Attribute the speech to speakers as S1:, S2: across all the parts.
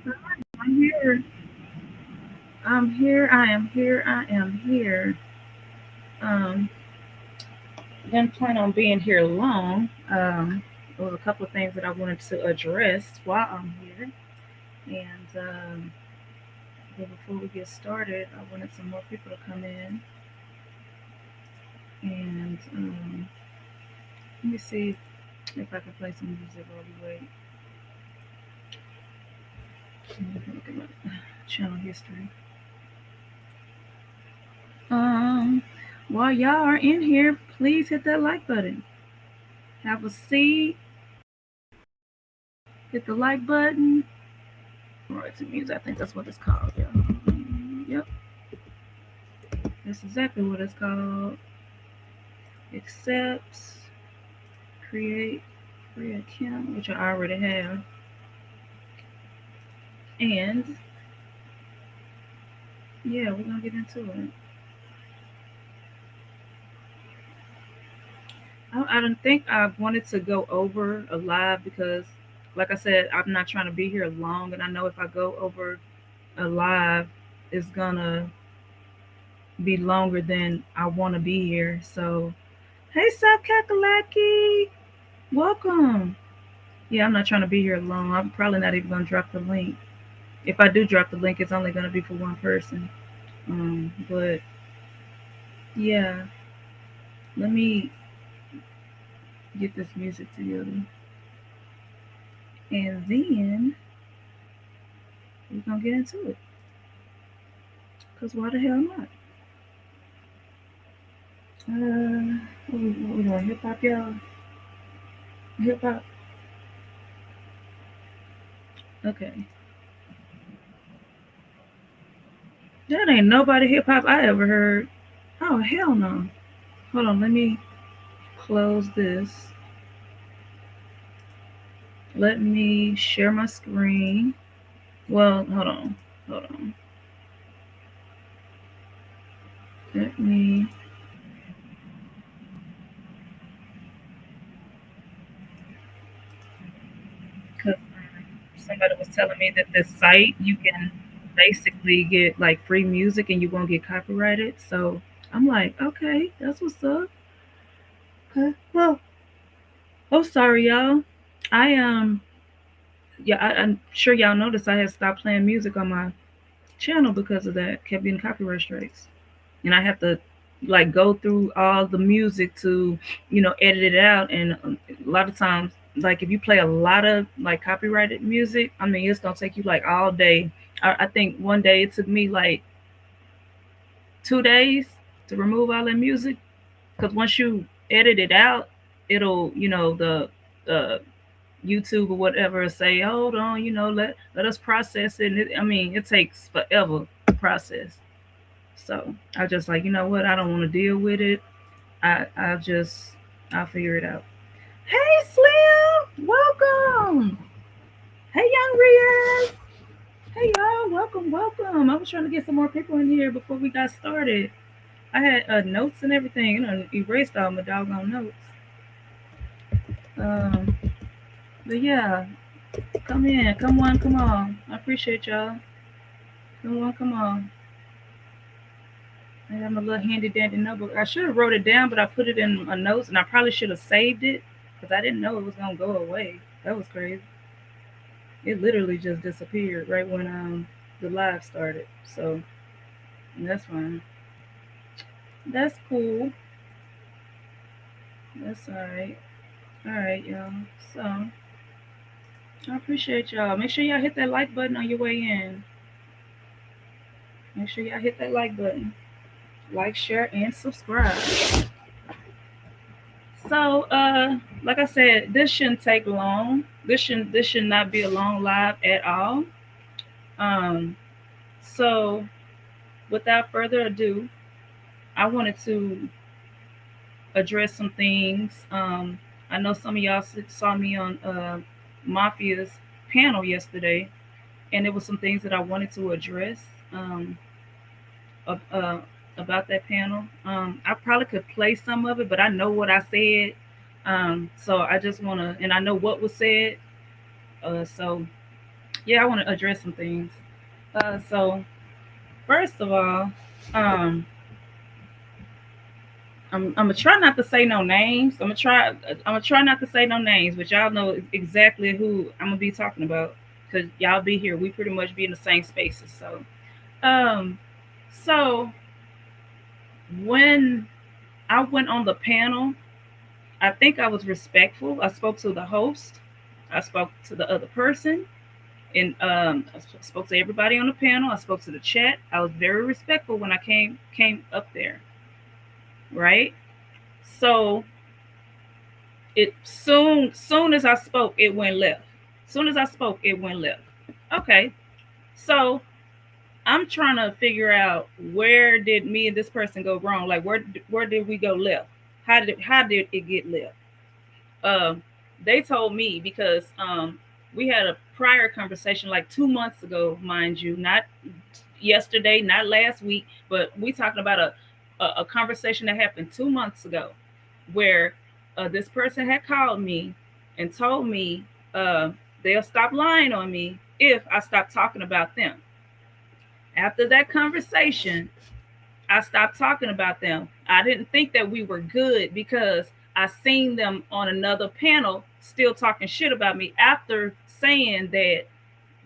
S1: I'm here. I'm here. I am here. I am here. Um, didn't plan on being here long. There was a couple of things that I wanted to address while I'm here. And but before we get started, I wanted some more people to come in. And let me see if I can play some music while we wait. Look at my channel history. Um, while y'all are in here, please hit that like button. Have a seat. Hit the like button. Royalty music. I think that's what it's called. Yeah. Yep. That's exactly what it's called. Accepts. Create free account, which I already have. And yeah, we're gonna get into it. I don't think I wanted to go over a live because, like I said, I'm not trying to be here long, and I know if I go over a live, it's gonna be longer than I want to be here. So, hey, Sub Kakalaki, welcome. Yeah, I'm not trying to be here long. I'm probably not even gonna drop the link. If I do drop the link, it's only gonna be for one person. But yeah, let me get this music together, and then we're gonna get into it. Cause why the hell not? What we doing? Hip hop, y'all. Hip hop. Okay. That ain't nobody hip hop I ever heard. Oh hell no. Hold on. Let me close this. Let me share my screen. Well, hold on. Hold on. Let me. Cause somebody was telling me that this site you can basically get like free music and you won't get copyrighted. So I'm like, okay, that's what's up. Okay. Well, oh sorry y'all. I yeah, I'm sure y'all noticed I had stopped playing music on my channel because of that. Kept getting copyright strikes, and I have to like go through all the music to, edit it out. And a lot of times, like if you play a lot of like copyrighted music, I mean, it's gonna take you like all day. I think one day it took me like 2 days to remove all that music because once you edit it out, it'll, the YouTube or whatever say, hold on, let us process it. And I mean, it takes forever to process. So I just like, you know what? I don't want to deal with it. I'll figure it out. Hey, Slim, welcome. Hey, Young Riaz. Hey, y'all, welcome. I was trying to get some more people in here before we got started. I had notes and everything, erased all my doggone notes. Um, but yeah, come in, come on. I appreciate y'all. Come on. I have my little handy dandy notebook. I should have wrote it down, but I put it in my notes, and I probably should have saved it because I didn't know it was gonna go away. That was crazy. It literally just disappeared right when the live started. So that's fine. That's cool. That's all right. All right, y'all. So I appreciate y'all. Make sure y'all hit that like button on your way in. Make sure y'all hit that like button. Like, share, and subscribe. So, like I said, this shouldn't take long. This should not be a long live at all. Um, so without further ado, I wanted to address some things. I know some of y'all saw me on Mafia's panel yesterday, and there was some things that I wanted to address um, ab- uh, about that panel. I probably could play some of it, but I know what I said. So I just want to, and I know what was said. So Yeah, I want to address some things. So first of all, um, I'm gonna try not to say no names. I'm gonna try not to say no names, but y'all know exactly who I'm gonna be talking about because y'all be here. We pretty much be in the same spaces. Um, so when I went on the panel, I think I was respectful. I spoke to the host. I spoke to the other person, and spoke to everybody on the panel. I spoke to the chat. I was very respectful when I came up there, right? So it soon as I spoke, it went left. Soon as I spoke, it went left. Okay, so I'm trying to figure out where did me and this person go wrong? Like where did we go left? How did it get left? Um, they told me because we had a prior conversation like 2 months ago, mind you, not yesterday, not last week, but we talking about a conversation that happened 2 months ago, where this person had called me and told me uh, they'll stop lying on me if I stop talking about them. After that conversation, I stopped talking about them. I didn't think that we were good because I seen them on another panel still talking shit about me after saying that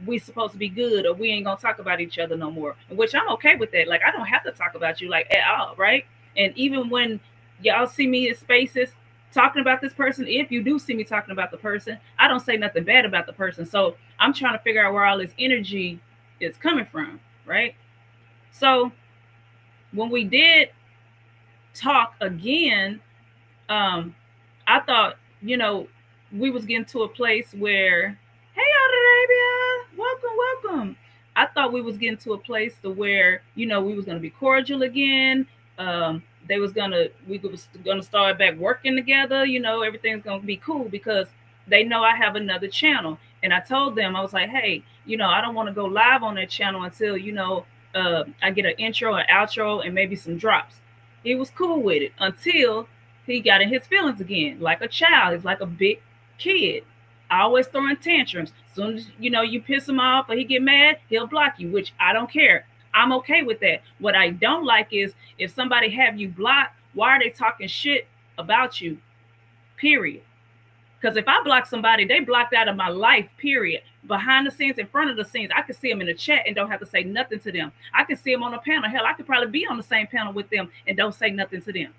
S1: we supposed to be good or we ain't gonna talk about each other no more. Which I'm okay with that. Like I don't have to talk about you like at all, right? And even when y'all see me in spaces talking about this person, if you do see me talking about the person, I don't say nothing bad about the person. So I'm trying to figure out where all this energy is coming from, right? So when we did talk again, um, I thought, you know, we was getting to a place where, hey, Arabia, welcome. I thought we was getting to a place to where, we was gonna be cordial again. They was gonna we was gonna start back working together. Everything's gonna be cool because they know I have another channel. And I told them I was like, hey, I don't want to go live on that channel until I get an intro, an outro, and maybe some drops. He was cool with it until he got in his feelings again, like a child. He's like a big kid, always throwing tantrums. As soon as you piss him off or he get mad, he'll block you, which I don't care. I'm okay with that. What I don't like is if somebody have you blocked, why are they talking shit about you? Period. Because if I block somebody, they blocked out of my life, period. Behind the scenes, in front of the scenes, I can see them in the chat and don't have to say nothing to them. I can see them on a panel. Hell, I could probably be on the same panel with them and don't say nothing to them.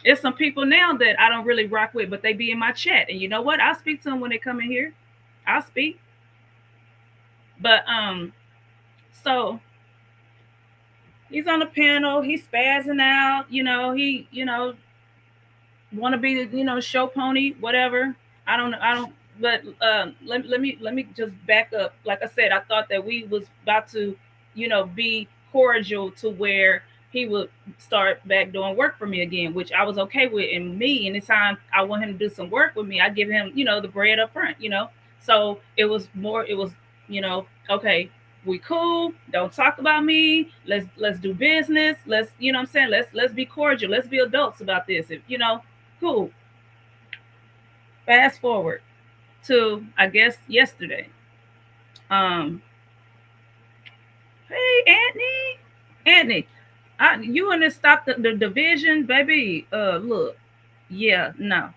S1: It's some people now that I don't really rock with, but they be in my chat. And you know what? I'll speak to them when they come in here. I'll speak. But so he's on the panel, he's spazzing out, he wanna be the, show pony, whatever. I don't but let me just back up. Like I said, I thought that we was about to, be cordial to where he would start back doing work for me again, which I was okay with. And me, anytime I want him to do some work with me, I give him, the bread up front. So it was, okay, we cool. Don't talk about me. Let's do business. Let's, what I'm saying, let's be cordial. Let's be adults about this. If cool. Fast forward to I guess yesterday. Um, hey Anthony, you and this stop the division, baby. Look, yeah, no.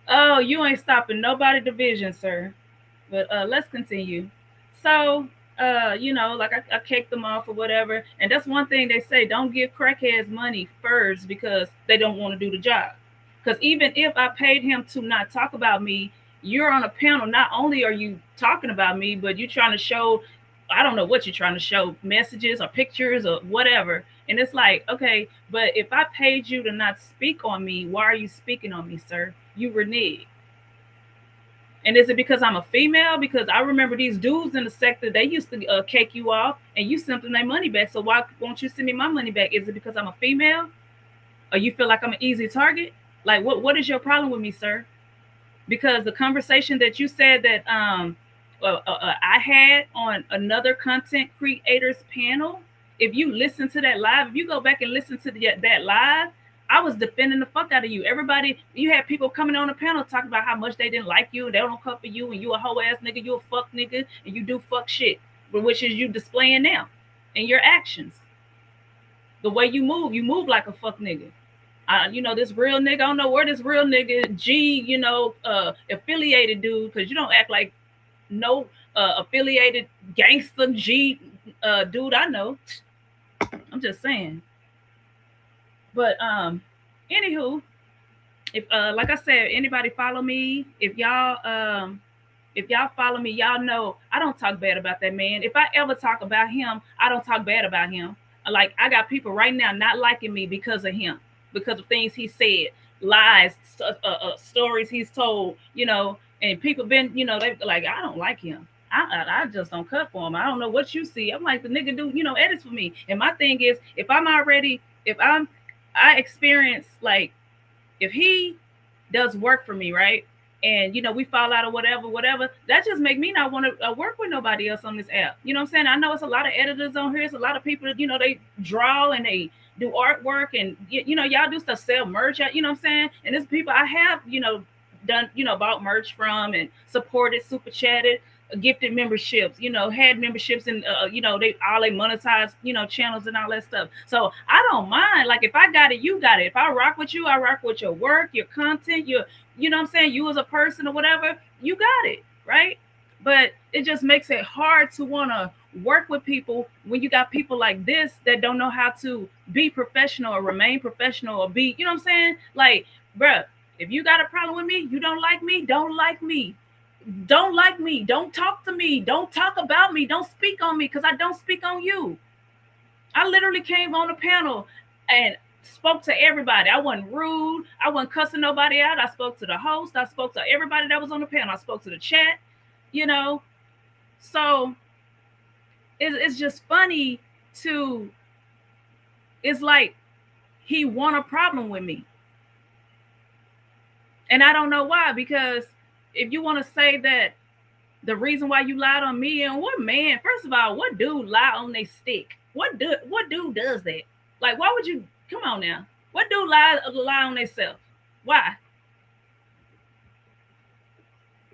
S1: Oh, you ain't stopping nobody division, sir. But let's continue. So, like I kicked them off or whatever. And that's one thing they say: don't give crackheads money first because they don't want to do the job. Because even if I paid him to not talk about me, you're on a panel. Not only are you talking about me, but you're trying to show. I don't know what you're trying to show, messages or pictures or whatever. And it's like, okay, but if I paid you to not speak on me, why are you speaking on me, sir? You renege. And is it because I'm a female? Because I remember these dudes in the sector, they used to cake you off and you sent them their money back. So why won't you send me my money back? Is it because I'm a female? Or you feel like I'm an easy target? Like, what is your problem with me, sir? Because the conversation that you said that I had on another content creators panel, if you listen to that live, if you go back and listen to that live, I was defending the fuck out of you. Everybody, you had people coming on the panel talking about how much they didn't like you and they don't come for you and you a hoe ass nigga, you a fuck nigga, and you do fuck shit, which is you displaying now in your actions. The way you move like a fuck nigga. This real nigga, I don't know where this real nigga G, affiliated dude, because you don't act like no affiliated gangster G dude I know. I'm just saying. But anywho, if like I said, anybody follow me, if y'all follow me, y'all know I don't talk bad about that man. If I ever talk about him, I don't talk bad about him. Like, I got people right now not liking me because of him, because of things he said, lies, stories he's told, and people been, they like, I don't like him. I just don't cut for him. I don't know what you see. I'm like, the nigga do, edits for me. And my thing is, I experience, like, if he does work for me, right? And we fall out or whatever, that just make me not want to work with nobody else on this app. You know what I'm saying? I know it's a lot of editors on here. It's a lot of people that, they draw and they do artwork, and y'all do stuff, sell merch, you know what I'm saying? And there's people I have, done, bought merch from and supported, super chatted, gifted memberships, had memberships, and they monetize, channels and all that stuff. So I don't mind. Like, if I got it, you got it. If I rock with you, I rock with your work, your content, you know what I'm saying, you as a person or whatever, you got it, right? But it just makes it hard to want to work with people when you got people like this that don't know how to be professional or remain professional or be, you know what I'm saying? Like, bruh, if you got a problem with me, you don't like me, don't like me. Don't like me. Don't talk to me. Don't talk about me. Don't speak on me, because I don't speak on you. I literally came on the panel and spoke to everybody. I wasn't rude. I wasn't cussing nobody out. I spoke to the host. I spoke to everybody that was on the panel. I spoke to the chat, So it's just funny it's like he want a problem with me. And I don't know why, because if you want to say that the reason why you lied on me, and what man, first of all, what dude lie on their stick? What dude does that? Like, why would you, come on now? What dude lie on themselves? Why?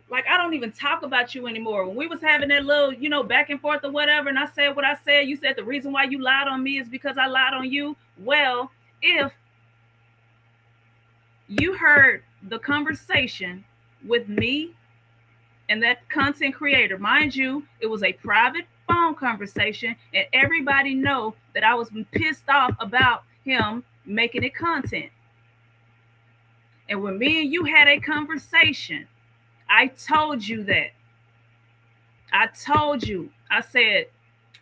S1: Like, I don't even talk about you anymore. When we was having that little, back and forth or whatever, and I said what I said, you said the reason why you lied on me is because I lied on you. Well, if you heard the conversation with me and that content creator, mind you, it was a private phone conversation, and everybody know that I was pissed off about him making it content. And when me and you had a conversation, I told you that. I told you. I said,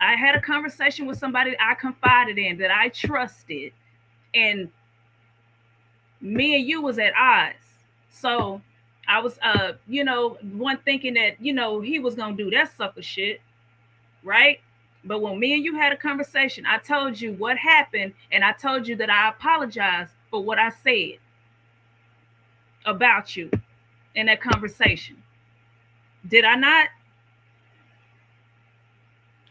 S1: I had a conversation with somebody I confided in, that I trusted, and me and you was at odds. So I was, one thinking that, he was going to do that sucker shit, right? But when me and you had a conversation, I told you what happened, and I told you that I apologized for what I said about you in that conversation. Did I not?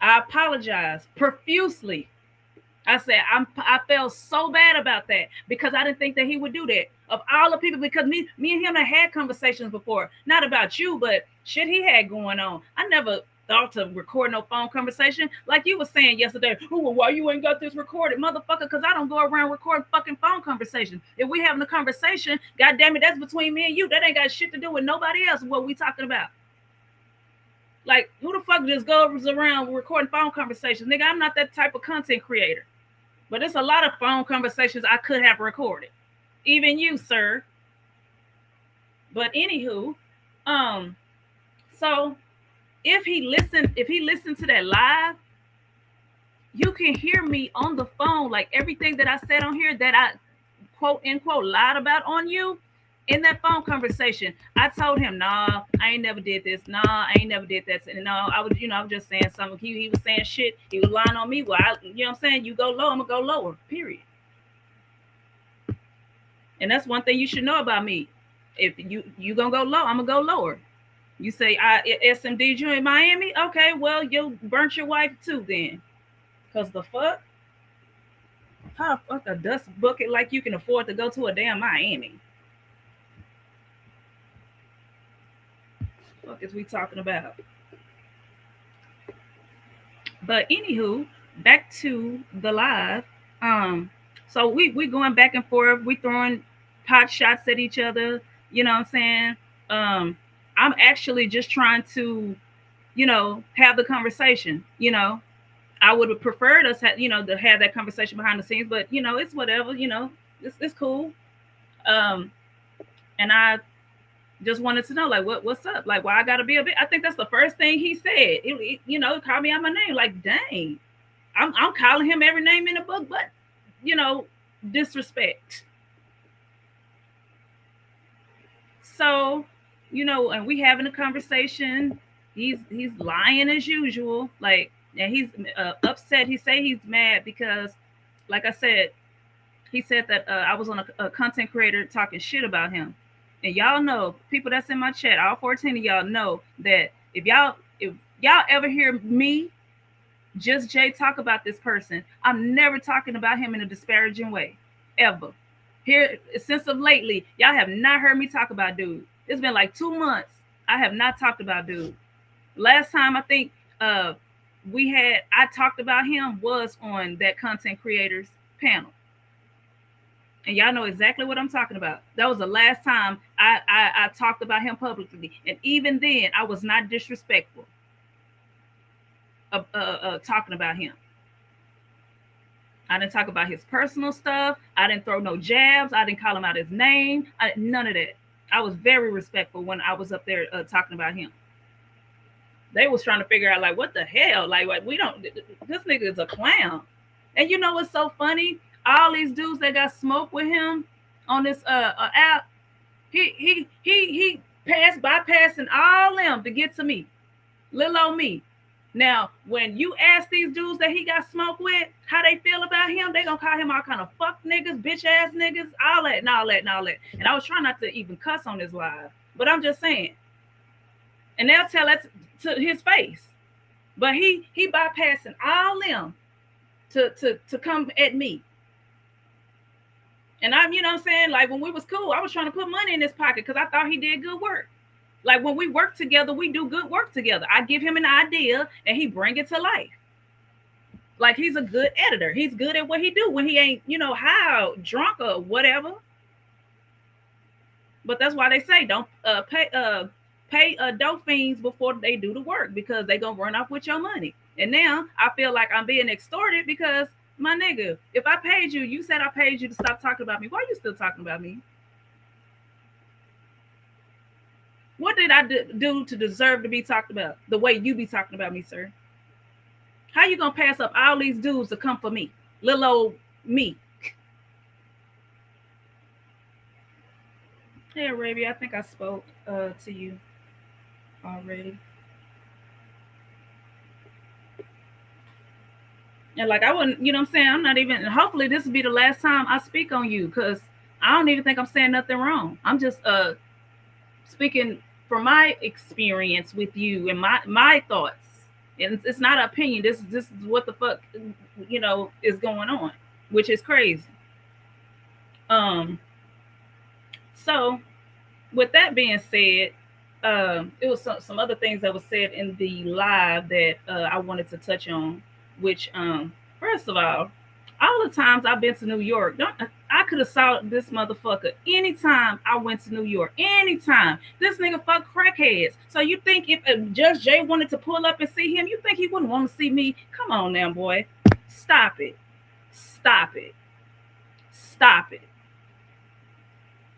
S1: I apologized profusely. I said, I felt so bad about that, because I didn't think that he would do that. Of all the people, because me and him had conversations before, not about you, but shit he had going on. I never thought to record no phone conversation. Like you were saying yesterday, oh, well, why you ain't got this recorded, motherfucker? Because I don't go around recording fucking phone conversations. If we having a conversation, God damn it, that's between me and you. That ain't got shit to do with nobody else. What we talking about? Like, who the fuck just goes around recording phone conversations? Nigga, I'm not that type of content creator. But there's a lot of phone conversations I could have recorded. Even you, sir. But anywho, so if he listened to that live, you can hear me on the phone, like everything that I said on here that I quote unquote lied about on you. In that phone conversation, I told him, nah, I ain't never did this. Nah, I ain't never did that. And no, I was just saying something. He was saying shit. He was lying on me. Well, you know what I'm saying? You go low, I'm going to go lower, period. And that's one thing you should know about me. If you going to go low, I'm going to go lower. You say, I SMD'd you in Miami? Okay, well, you burnt your wife too then. Because the fuck? How the fuck a dust bucket like you can afford to go to a damn Miami? What is we talking about? But anywho, back to the live. Um, so we going back and forth. We throwing pot shots at each other. You know what I'm saying? Um, I'm actually just trying to, have the conversation. I would have preferred us, to have that conversation behind the scenes. But it's whatever. It's cool. Um, and I just wanted to know, like, what's up? Like, why I gotta be a bit? I think that's the first thing he said. Call me out my name. Like, dang, I'm calling him every name in the book, but disrespect. So, and we having a conversation. He's lying as usual. Like, and he's upset. He say he's mad because, like I said, he said that I was on a content creator talking shit about him. And y'all know, people that's in my chat, all 14 of y'all know that if y'all ever hear me, Just Jay, talk about this person, I'm never talking about him in a disparaging way, ever. Here, since of lately, y'all have not heard me talk about dude. It's been like 2 months. I have not talked about dude. Last time I think I talked about him was on that content creators panel. And y'all know exactly what I'm talking about. That was the last time I talked about him publicly. And even then, I was not disrespectful of talking about him. I didn't talk about his personal stuff. I didn't throw no jabs. I didn't call him out his name. None of that. I was very respectful when I was up there talking about him. They was trying to figure out, like, what the hell? Like we don't, this nigga is a clown. And you know what's so funny? All these dudes that got smoked with him on this app, he bypassing all them to get to me, little old me. Now, when you ask these dudes that he got smoked with how they feel about him, they gonna call him all kind of fuck niggas, bitch ass niggas, all that, and all that, and all that. And I was trying not to even cuss on this live, but I'm just saying. And they'll tell that to his face. But he bypassing all them to come at me. And I'm, what I'm saying, like, when we was cool, I was trying to put money in his pocket because I thought he did good work. Like, when we work together, we do good work together. I give him an idea and he bring it to life. Like, he's a good editor. He's good at what he do when he ain't, high, drunk, or whatever. But that's why they say don't pay dope fiends before they do the work, because they gonna run off with your money. And now I feel like I'm being extorted because, my nigga, if I paid you, you said I paid you to stop talking about me. Why are you still talking about me? What did I do to deserve to be talked about the way you be talking about me, sir? How you gonna pass up all these dudes to come for me, little old me? Hey, Arabia, I think I spoke to you already. And like, I wouldn't, what I'm saying, I'm not even, hopefully this will be the last time I speak on you, because I don't even think I'm saying nothing wrong. I'm just speaking from my experience with you and my thoughts. And it's not an opinion. This is what the fuck, is going on, which is crazy. So with that being said, it was some other things that was said in the live that I wanted to touch on, which, first of all the times I've been to New York, I could have saw this motherfucker anytime I went to New York. Anytime. This nigga fuck crackheads. So you think if Judge Jay wanted to pull up and see him, you think he wouldn't want to see me? Come on now, boy. Stop it. Stop it. Stop it.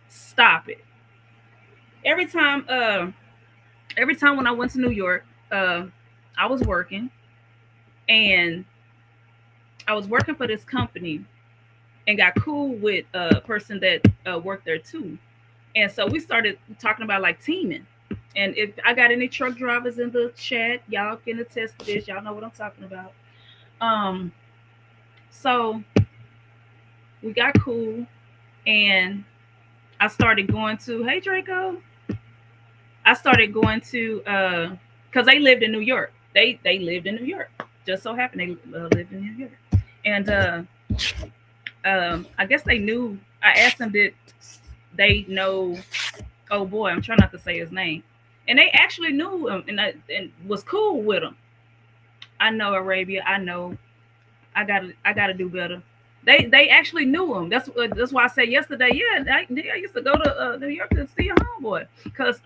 S1: Stop it. Every time when I went to New York, I was working, and I was working for this company and got cool with a person that worked there too. And so we started talking about, like, teaming. And if I got any truck drivers in the chat, y'all can attest to this. Y'all know what I'm talking about. So we got cool, and I started going to, hey Draco. I started going to, because they lived in New York. They lived in New York. Just so happened they lived in New York. And I guess they knew. I asked them, did they know? Oh boy, I'm trying not to say his name, and they actually knew him and was cool with him. I know Arabia. I know. I gotta do better. They actually knew him. That's why I said yesterday. Yeah, I used to go to New York to see a homeboy because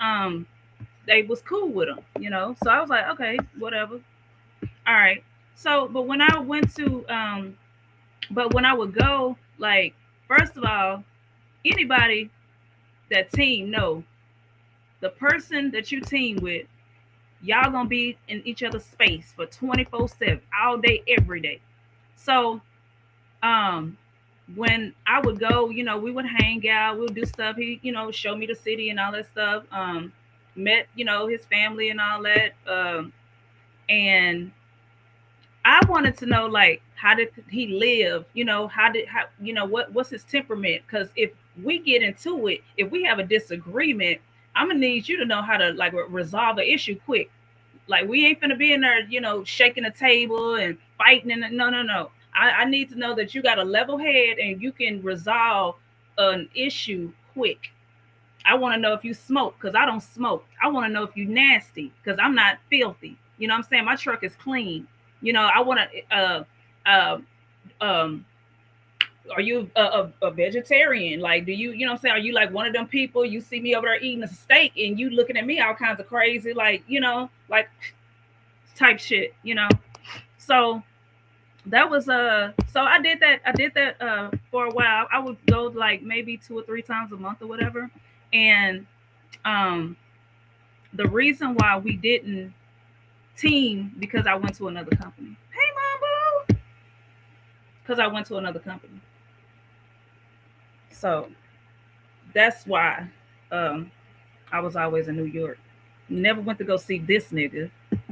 S1: they was cool with him. So I was like, okay, whatever. All right. So, but when I would go, like, first of all, anybody that team know the person that you team with, y'all gonna be in each other's space for 24/7, all day, every day. So, um, when I would go, we would hang out, we would do stuff. He, show me the city and all that stuff. Met, his family and all that. And I wanted to know, like, how did he live? What's his temperament? Because if we get into it, if we have a disagreement, I'm gonna need you to know how to, like, resolve the issue quick. Like, we ain't gonna be in there, shaking the table and fighting. And no, no, no. I need to know that you got a level head and you can resolve an issue quick. I want to know if you smoke because I don't smoke. I want to know if you nasty because I'm not filthy. You know what I'm saying? My truck is clean. I want to. Um, are you a vegetarian? Like, do you, what I'm saying? Are you like one of them people? You see me over there eating a steak and you looking at me all kinds of crazy, like, like type shit. So that was so I did that for a while. I would go like maybe 2 or 3 times a month or whatever. And um the reason why we didn't team because I went to another company. Hey, mom, boo. Because I went to another company. So that's why um I was always in New York. Never went to go see this nigga.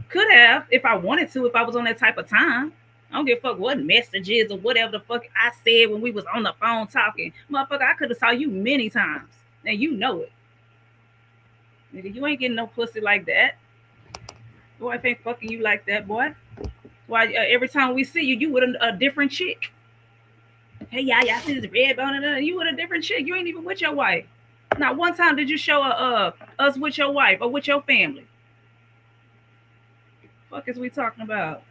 S1: Could have if I wanted to, if I was on that type of time. I don't give a fuck what messages or whatever the fuck I said when we was on the phone talking. Motherfucker, I could have saw you many times. And you know it. Nigga, you ain't getting no pussy like that. Boy, I ain't fucking you like that, boy. Why every time we see you, you with a different chick. Hey, y'all see this red bone? You with a different chick. You ain't even with your wife. Not one time did you show us with your wife or with your family. Fuck is we talking about?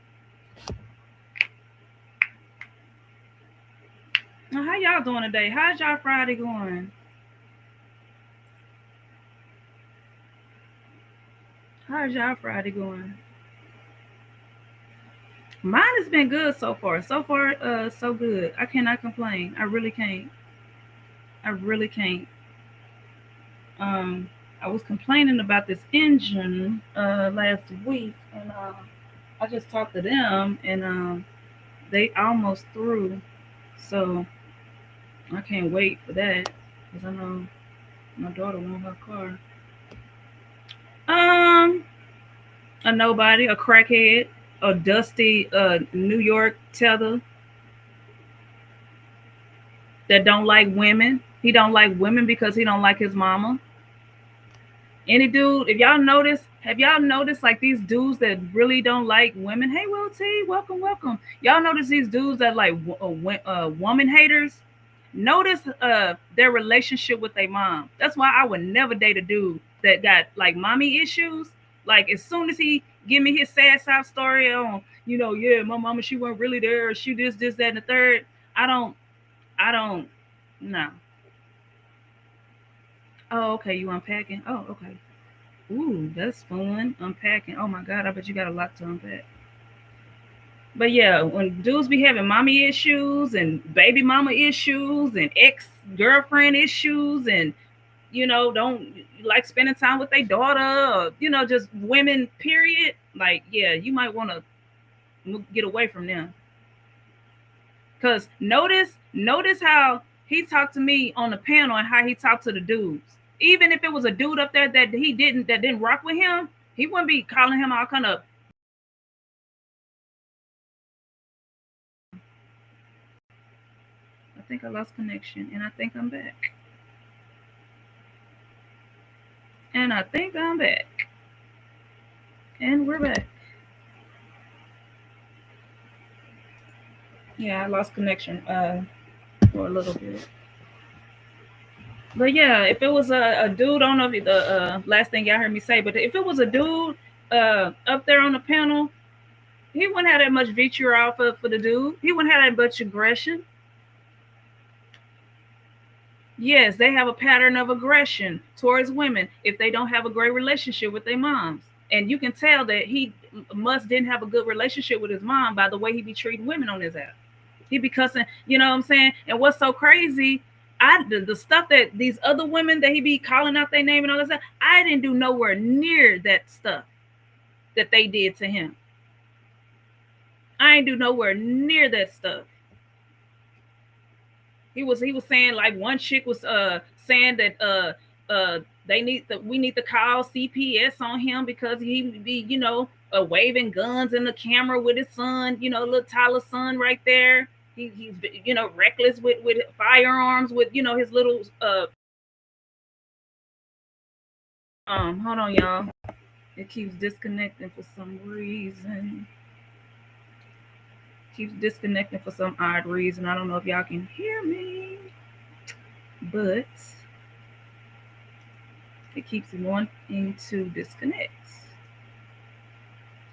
S1: Now, how y'all doing today? How's y'all Friday going? How's y'all Friday going? Mine has been good so far. So far, so good. I cannot complain. I really can't. I really can't. Um, I was complaining about this engine last week, and I just talked to them, and they almost through. So I can't wait for that because I know my daughter wants her car. Um, a nobody, a crackhead, a dusty New York tether that don't like women. He don't like women because he don't like his mama. Any dude, if y'all notice, have y'all noticed like these dudes that really don't like women? Hey, Will T, welcome, welcome. Y'all notice these dudes that like woman haters? Notice their relationship with their mom. That's why I would never date a dude that got like mommy issues. Like as soon as he give me his sad side story on, yeah, my mama, she wasn't really there. She this, that, and the third. I don't, I don't, no. Oh, okay, you unpacking. Oh, okay. Ooh, that's fun. Unpacking. Oh my God, I bet you got a lot to unpack. But yeah, when dudes be having mommy issues and baby mama issues and ex girlfriend issues and don't like spending time with their daughter or just women, period. Like, yeah, you might want to get away from them. Cause notice how he talked to me on the panel and how he talked to the dudes. Even if it was a dude up there that didn't rock with him, he wouldn't be calling him all kind of. I think I lost connection and I think I'm back. And I think I'm back. And we're back. Yeah, I lost connection. for a little bit. But yeah, if it was a dude, I don't know if the last thing y'all heard me say, but if it was a dude up there on the panel, he wouldn't have that much vitriol for the dude. He wouldn't have that much aggression. Yes, they have a pattern of aggression towards women if they don't have a great relationship with their moms. And you can tell that he must didn't have a good relationship with his mom by the way he be treating women on his app. He be cussing, you know what I'm saying? And what's so crazy, the stuff that these other women that he be calling out their name and all that stuff, I didn't do nowhere near that stuff that they did to him. I ain't do nowhere near that stuff. He was saying like one chick was saying that we need to call CPS on him because he be waving guns in the camera with his son, little Tyler's son right there. He's reckless with firearms with his little hold on y'all, it keeps disconnecting for some reason. Keeps disconnecting for some odd reason. I don't know if y'all can hear me, but it keeps wanting to disconnect.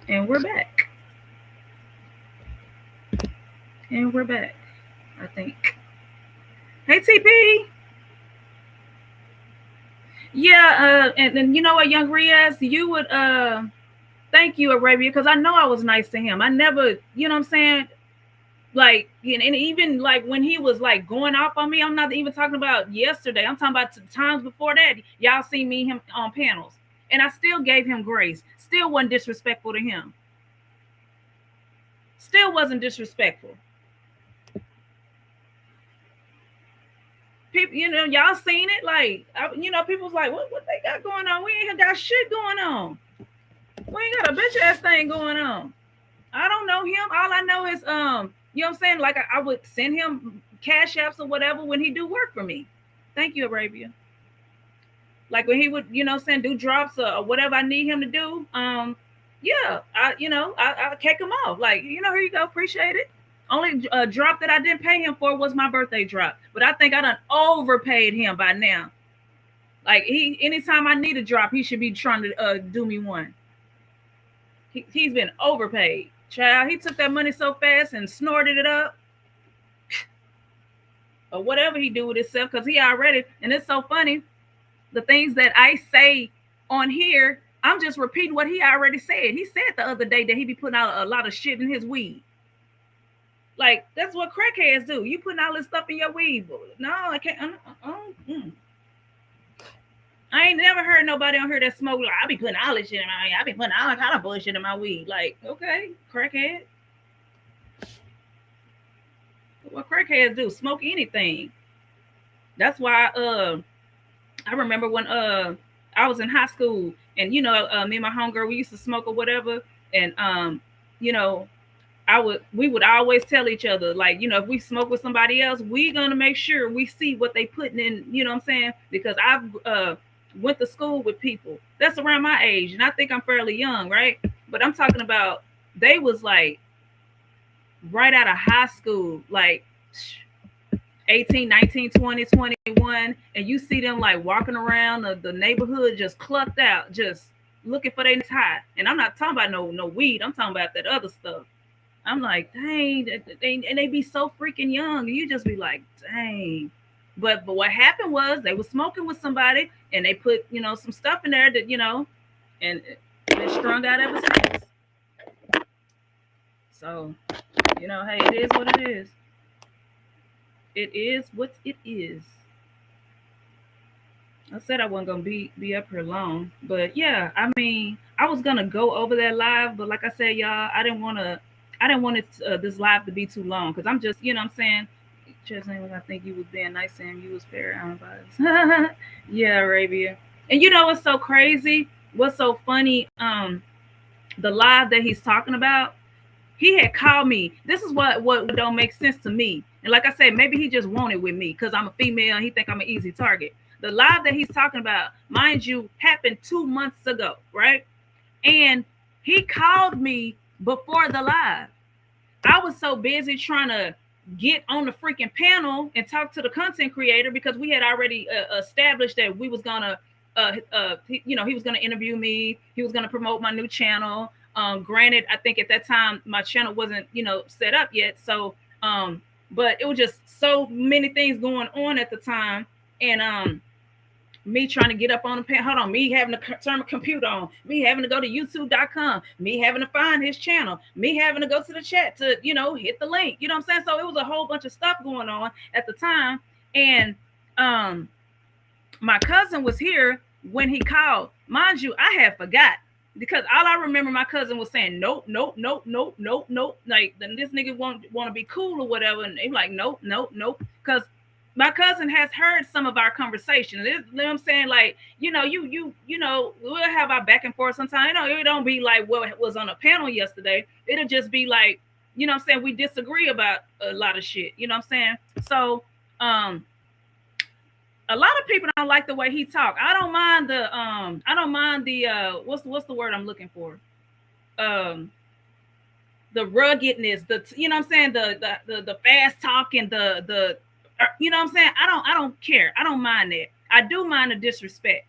S1: And we're back. I think. Hey TP. Yeah, and you know what, young Riaz, you would thank you, Arabia, because I know I was nice to him. I never, you know what I'm saying? Like, and even like when he was like going off on me, I'm not even talking about yesterday. I'm talking about times before that. Y'all see me him on panels, and I still gave him grace. Still wasn't disrespectful to him. Still wasn't disrespectful. People, y'all seen it. Like, people's like, what they got going on? We ain't got shit going on. We ain't got a bitch ass thing going on. I don't know him. All I know is you know what I'm saying? Like I would send him cash apps or whatever when he do work for me. Thank you, Arabia. Like when he would, do drops or whatever I need him to do. Yeah, I kick him off. Like, here you go, appreciate it. Only drop that I didn't pay him for was my birthday drop. But I think I done overpaid him by now. Like anytime I need a drop, he should be trying to do me one. He's been overpaid. Child, he took that money so fast and snorted it up. Or whatever he do with himself, because he already, and it's so funny, the things that I say on here, I'm just repeating what he already said. He said the other day that he be putting out a lot of shit in his weed. Like, that's what crackheads do. You putting all this stuff in your weed. No, I can't. I ain't never heard nobody on here that smoke. Like, I be putting all this shit in my weed. I be putting all kind of bullshit in my weed. Like, okay, crackhead. What crackheads do? Smoke anything. That's why I remember when I was in high school, and me and my homegirl, we used to smoke or whatever, and we would always tell each other, like, if we smoke with somebody else, we gonna make sure we see what they putting in, you know what I'm saying? Because I've went to school with people that's around my age, and I think I'm fairly young, right? But I'm talking about they was like right out of high school, like 18, 19, 20, 21, and you see them like walking around the neighborhood just clucked out, just looking for their tie. And I'm not talking about no weed. I'm talking about that other stuff. I'm like, dang, and they be so freaking young. You just be like, dang. But what happened was they were smoking with somebody, and they put some stuff in there that and it's strung out ever since. So hey, it is what it is. It is what it is. I said I wasn't gonna be up here long, but yeah, I mean, I was gonna go over that live, but like I said, y'all, I didn't want this live to be too long because I'm just, what I'm saying. Chesney, I think you was being nice to him. You was fair, unbiased. Yeah, Arabia. And what's so crazy? What's so funny? The live that he's talking about, he had called me. This is what don't make sense to me. And like I said, maybe he just wanted with me because I'm a female and he think I'm an easy target. The live that he's talking about, mind you, happened 2 months ago, right? And he called me before the live. I was so busy trying to get on the freaking panel and talk to the content creator, because we had already established that we was gonna he was gonna interview me, he was gonna promote my new channel. Granted, I think at that time my channel wasn't set up yet, so but it was just so many things going on at the time. And me trying to get up on the pen, hold on, me having to turn my computer on, me having to go to youtube.com, me having to find his channel, me having to go to the chat to hit the link, you know what I'm saying? So it was a whole bunch of stuff going on at the time. And my cousin was here when he called. Mind you, I had forgot, because all I remember my cousin was saying nope, nope, nope, nope, nope, nope, like this nigga want to be cool or whatever, and they like nope, nope, nope, because my cousin has heard some of our conversations. You know what I'm saying? Like, you we'll have our back and forth sometimes. It don't be like what was on a panel yesterday. It'll just be like, you know what I'm saying, we disagree about a lot of shit. You know what I'm saying? So a lot of people don't like the way he talk. I don't mind the what's the word I'm looking for? The ruggedness, you know what I'm saying, the fast talking, the you know what I'm saying? I don't care. I don't mind that. I do mind the disrespect,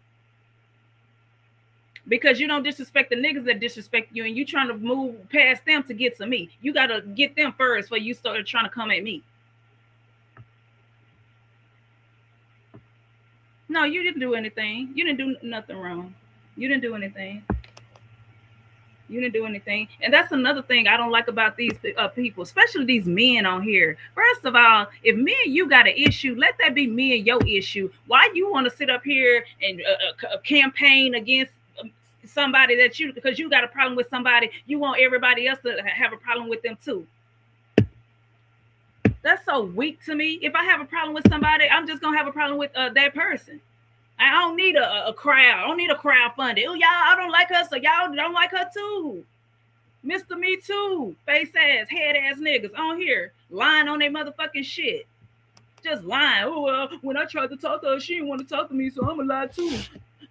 S1: because you don't disrespect the niggas that disrespect you, and you trying to move past them to get to me. You got to get them first before you start trying to come at me. No, you didn't do anything. You didn't do nothing wrong. You didn't do anything. You didn't do anything. And that's another thing I don't like about these people, especially these men on here. First of all, if me and you got an issue, let that be me and your issue. Why you want to sit up here and campaign against somebody because you got a problem with somebody, you want everybody else to have a problem with them too? That's so weak to me. If I have a problem with somebody, I'm just gonna have a problem with that person. I don't need a crowd. I don't need a crowdfunding. Oh, y'all, I don't like her, so y'all don't like her too. Mr. Me Too, face ass, head ass niggas on here lying on their motherfucking shit. Just lying. Oh, well, when I tried to talk to her, she didn't want to talk to me, so I'm gonna lie too.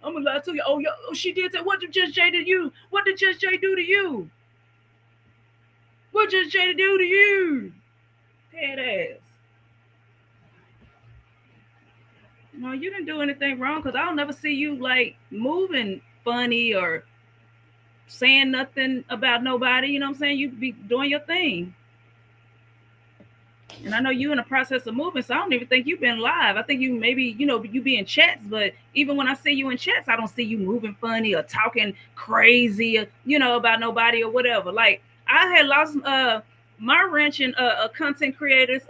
S1: I'm gonna lie to you. Oh, she did that. What did Just Jay do to you? What did Just Jay do to you? What did Just Jay do to you? Head ass. No, you didn't do anything wrong, because I'll never see you like moving funny or saying nothing about nobody. You know what I'm saying? You be doing your thing. And I know you in the process of moving, so I don't even think you've been live. I think you maybe, you be in chats, but even when I see you in chats, I don't see you moving funny or talking crazy, about nobody or whatever. Like, I had lost my wrench in content creators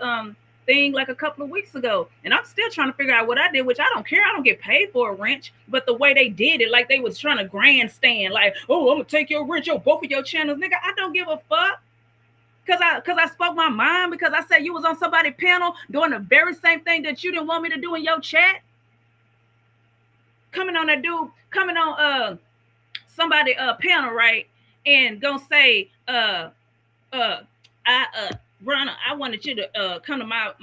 S1: thing like a couple of weeks ago, and I'm still trying to figure out what I did, which I don't care. I don't get paid for a wrench, but the way they did it, like they was trying to grandstand, like, oh, I'm gonna take your wrench, both of your channels, nigga. I don't give a fuck. Because I spoke my mind, because I said you was on somebody's panel doing the very same thing that you didn't want me to do in your chat. Coming on somebody panel, right? And gonna say, Ronna, I wanted you to come to my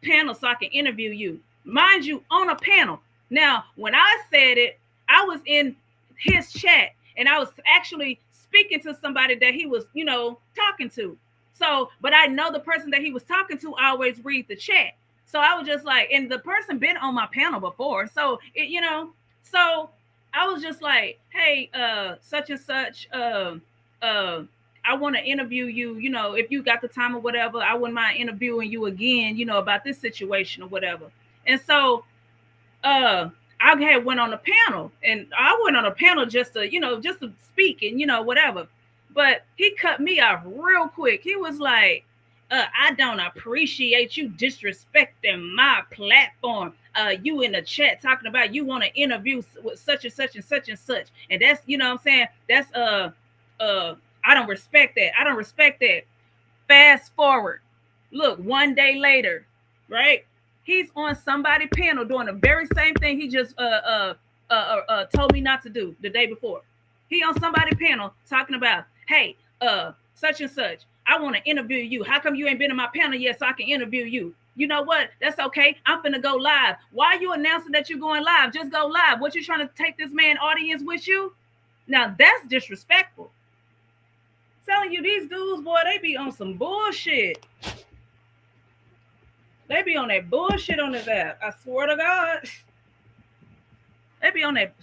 S1: panel so I can interview you. Mind you, on a panel. Now, when I said it, I was in his chat, and I was actually speaking to somebody that he was, talking to. So, but I know the person that he was talking to always read the chat. So I was just like, and the person been on my panel before. So, so I was just like, hey, such and such, I want to interview you, if you got the time or whatever, I wouldn't mind interviewing you again, about this situation or whatever. And so I had went on a panel, and I went on a panel just to speak and, whatever. But he cut me off real quick. He was like, I don't appreciate you disrespecting my platform. You in the chat talking about you want to interview with such and such and such and such. And that's, what I'm saying, that's I don't respect that. I don't respect that. Fast forward. Look, one day later, right? He's on somebody's panel doing the very same thing he just told me not to do the day before. He on somebody's panel talking about, hey, such and such, I want to interview you. How come you ain't been in my panel yet so I can interview you? You know what? That's okay. I'm finna go live. Why are you announcing that you're going live? Just go live. What, you trying to take this man audience with you? Now that's disrespectful. Telling you, these dudes, boy, they be on some bullshit. They be on that bullshit on his app. I swear to God. They be on that.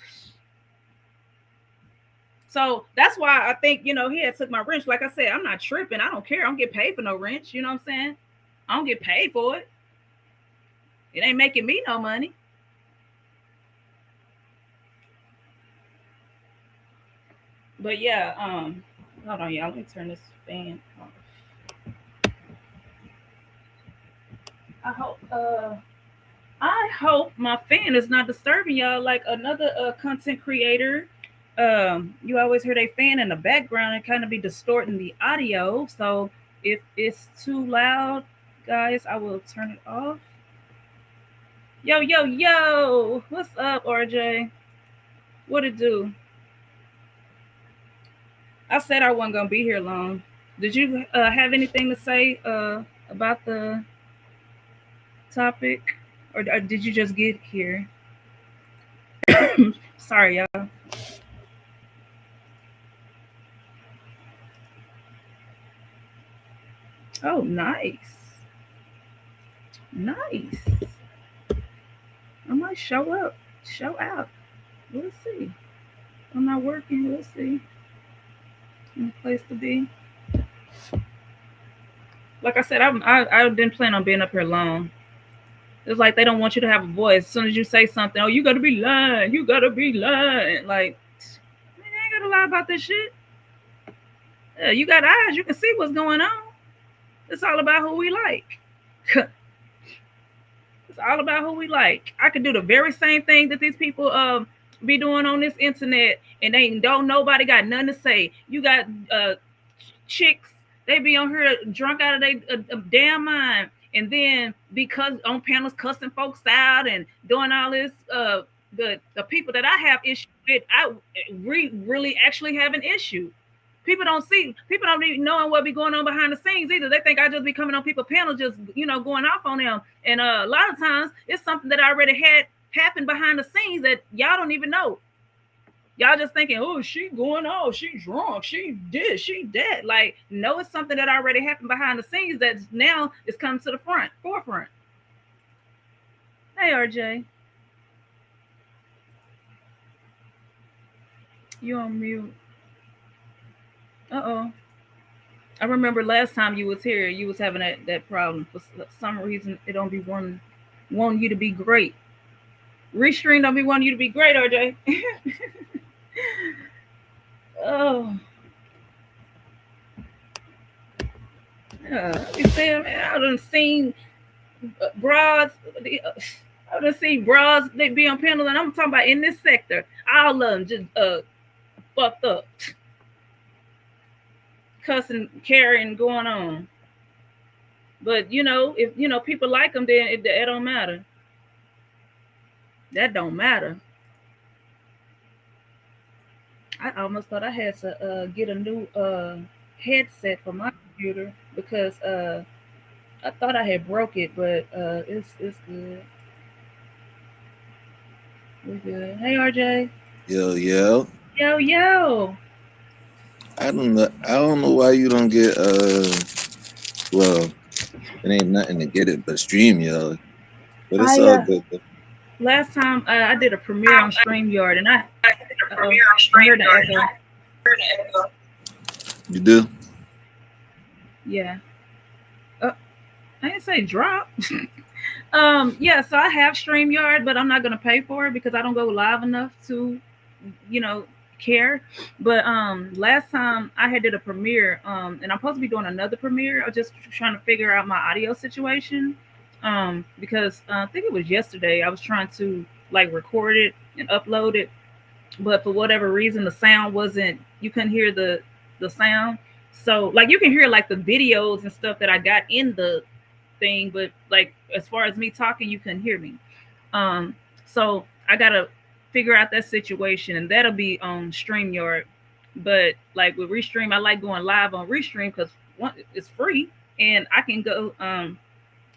S1: So that's why I think, he had took my wrench. Like I said, I'm not tripping. I don't care. I don't get paid for no wrench. You know what I'm saying? I don't get paid for it. It ain't making me no money. But yeah, hold on, y'all. Let me turn this fan off. I hope I hope my fan is not disturbing y'all like another content creator. You always hear a fan in the background and kind of be distorting the audio. So if it's too loud, guys, I will turn it off. Yo, yo, yo! What's up, RJ? What it do? I said I wasn't gonna be here long. Did you have anything to say about the topic, or did you just get here? Sorry, y'all. Oh, nice, nice. I might show up, show out. We'll see. I'm not working. We'll see. In a place to be. Like I said, I didn't plan on being up here long. It's like they don't want you to have a voice. As soon as you say something, oh, you gotta be lying. You gotta be lying. Like, man, I ain't gotta lie about this shit. Yeah, you got eyes. You can see what's going on. It's all about who we like. It's all about who we like. I could do the very same thing that these people be doing on this internet, and they don't nobody got nothing to say. You got chicks, they be on here drunk out of their damn mind, and then because on panels cussing folks out and doing all this, the people that I have issue with, really actually have an issue. People don't even know what be going on behind the scenes either. They think I just be coming on people panel just going off on them, and a lot of times it's something that I already had happen behind the scenes that y'all don't even know. Y'all just thinking, oh, she going off, she drunk, she did, she dead. Like, no, it's something that already happened behind the scenes that now is coming to the forefront. Hey, RJ, you on mute? Uh-oh. I remember last time you was here, you was having that problem. For some reason, it don't be wanting you to be great. Restream don't be wanting you to be great, RJ. Oh, yeah. You see, man, I done seen broads. I done seen broads. They be on panels, and I'm talking about in this sector. All of them just fucked up, cussing, carrying, going on. But if people like them, then it don't matter. That don't matter. I almost thought I had to get a new headset for my computer because I thought I had broke it, but it's good. We're good. Hey, RJ.
S2: Yo, yo.
S1: Yo, yo.
S2: I don't know. I don't know why you don't get well, it ain't nothing to get it but stream, yo. But it's
S1: I
S2: all good though.
S1: last time I did a premiere on StreamYard, and I heard an echo.
S2: You do?
S1: Yeah. Uh, I didn't say drop. Yeah, so I have StreamYard, but I'm not gonna pay for it because I don't go live enough to, you know, care. But last time I had did a premiere, and I'm supposed to be doing another premiere. I'm just trying to figure out my audio situation. Because I think it was yesterday I was trying to like record it and upload it, but for whatever reason the sound wasn't. You couldn't hear the sound. So like you can hear like the videos and stuff that I got in the thing, but like as far as me talking, you couldn't hear me. Um, so I gotta figure out that situation, and that'll be on Streamyard. But like with Restream, I like going live on Restream because one, it's free, and I can go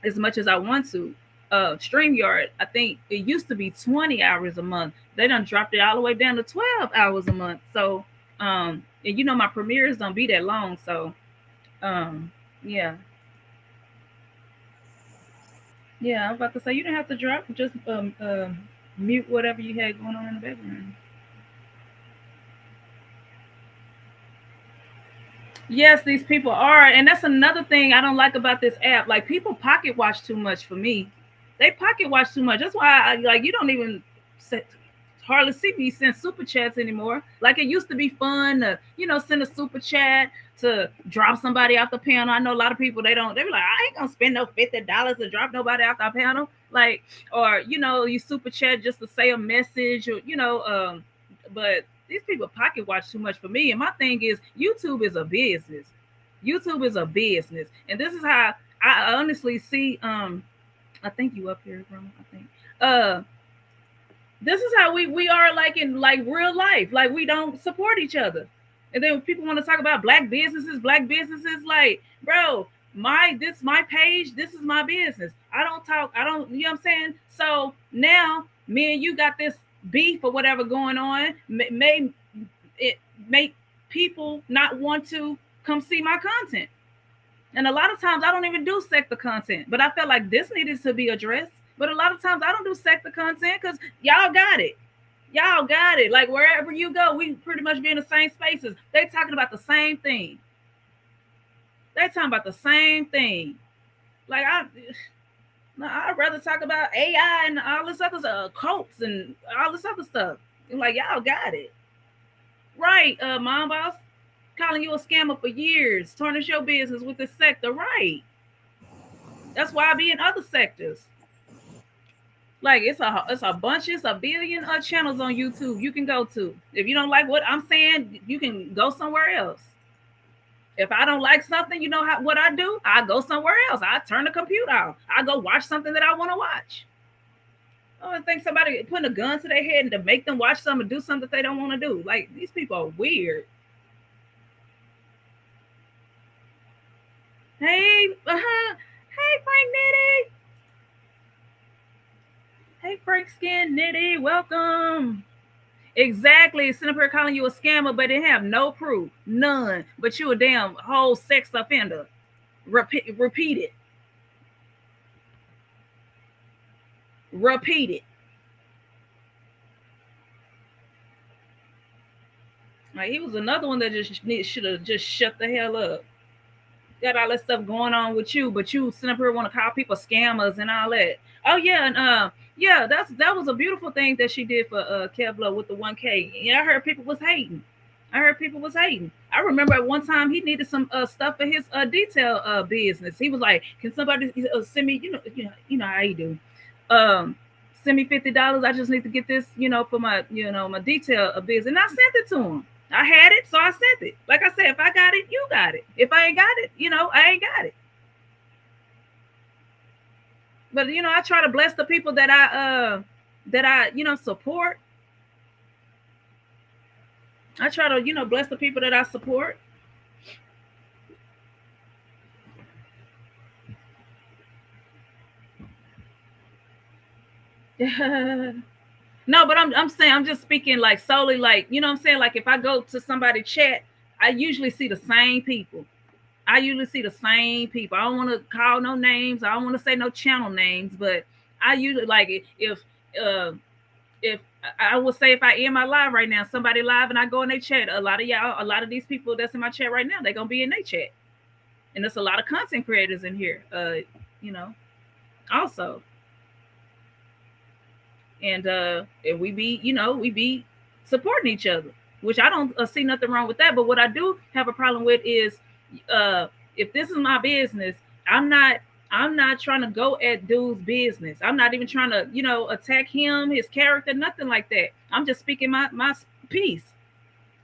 S1: as much as I want to. StreamYard, I think it used to be 20 hours a month. They done dropped it all the way down to 12 hours a month. So, and my premieres don't be that long. So, um, yeah. Yeah, I was about to say you didn't have to drop. Just mute whatever you had going on in the background. Yes, these people are, and that's another thing I don't like about this app. Like people pocket watch too much for me. They pocket watch too much. That's why I like you don't even hardly see me send super chats anymore. Like it used to be fun to send a super chat to drop somebody off the panel. I know a lot of people they be like I ain't gonna spend no $50 to drop nobody off the panel. Like or you super chat just to say a message or but these people pocket watch too much for me. And my thing is, YouTube is a business. YouTube is a business, and this is how I honestly see. I think you up here, bro. I think. Uh, this is how we are like in like real life. Like we don't support each other, and then people want to talk about black businesses. Like, bro, my page. This is my business. I don't talk. I don't. You know what I'm saying? So now me and you got this beef or whatever going on. May it make people not want to come see my content. And a lot of times I don't even do sector content, but I felt like this needed to be addressed. But a lot of times I don't do sector content because y'all got it. Y'all got it. Like wherever you go, we pretty much be in the same spaces. They talking about the same thing. They talking about the same thing. Like I'd rather talk about AI and all this other cults and all this other stuff. Like y'all got it. Right, mom boss. Calling you a scammer for years, tarnish your business with this sector. Right. That's why I be in other sectors. Like it's a bunch, it's a billion channels on YouTube you can go to. If you don't like what I'm saying, you can go somewhere else. If I don't like something, what I do? I go somewhere else. I turn the computer off. I go watch something that I want to watch. I don't think somebody putting a gun to their head and to make them watch something, do something that they don't want to do. Like these people are weird. Hey, hey, Frank Nitty. Hey, Frank Skin Nitty, welcome. Exactly. Sitting up here calling you a scammer, but they have no proof, none. But you a damn whole sex offender. Repeat it. Repeat it. Like he was another one that just should have just shut the hell up. Got all that stuff going on with you, but you sitting up here want to call people scammers and all that. Oh yeah, and yeah, that was a beautiful thing that she did for Kevlar with the 1K. Yeah, I heard people was hating. I remember at one time he needed some stuff for his detail business. He was like, "Can somebody send me? You know how you do. Um, send me $50. I just need to get this, for my my detail business." And I sent it to him. I had it, so I sent it. Like I said, if I got it, you got it. If I ain't got it, I ain't got it. But I try to bless the people that I support. I try to bless the people that I support. No, but I'm saying I'm just speaking like solely like what I'm saying, like if I go to somebody chat, I usually see the same people. I don't want to call no names. I don't want to say no channel names, but I usually like it uh if I would say if I end my live right now, somebody live and I go in their chat, a lot of these people that's in my chat right now, they're gonna be in their chat. And there's a lot of content creators in here. You know, also. And we be supporting each other, which I don't see nothing wrong with that. But what I do have a problem with is if this is my business, I'm not trying to go at dude's business. I'm not even trying to attack him, his character, nothing like that. I'm just speaking my piece.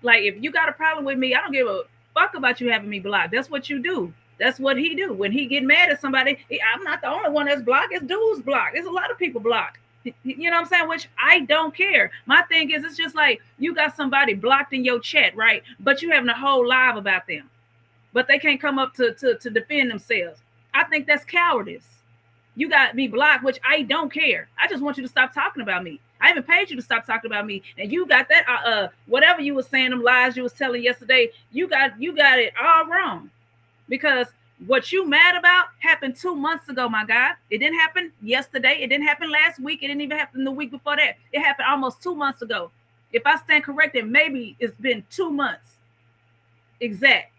S1: Like if you got a problem with me, I don't give a fuck about you having me blocked. That's what you do. That's what he do. When he get mad at somebody, I'm not the only one that's blocked. It's dudes blocked. There's a lot of people blocked. You know what I'm saying? Which I don't care. My thing is, it's just like you got somebody blocked in your chat, right? But you having a whole live about them, but they can't come up to defend themselves. I think that's cowardice. You got me blocked, which I don't care. I just want you to stop talking about me. I even paid you to stop talking about me, and you got that whatever you was saying, them lies you was telling yesterday. You got it all wrong, because What you mad about happened 2 months ago, my guy. It didn't happen yesterday. It didn't happen last week. It didn't even happen the week before that. It happened almost 2 months ago. If I stand corrected, maybe it's been 2 months exact.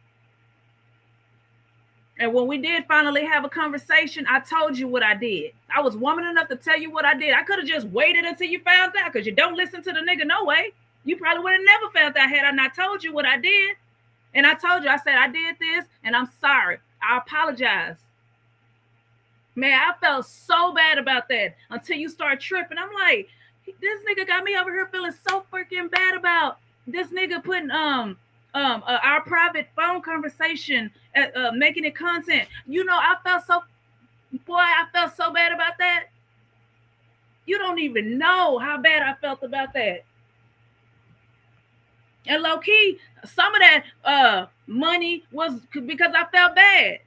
S1: And when we did finally have a conversation, I told you what I did. I was woman enough to tell you what I did. I could have just waited until you found out, because you don't listen to the nigga no way. You probably would have never found out had I not told you what I did. And I told you, I said, I did this and I'm sorry. I apologize. Man, I felt so bad about that until you start tripping. I'm like, this nigga got me over here feeling so freaking bad about this nigga putting our private phone conversation, making it content. You know, I felt so bad about that. You don't even know how bad I felt about that. And low key, some of that money was because I felt bad.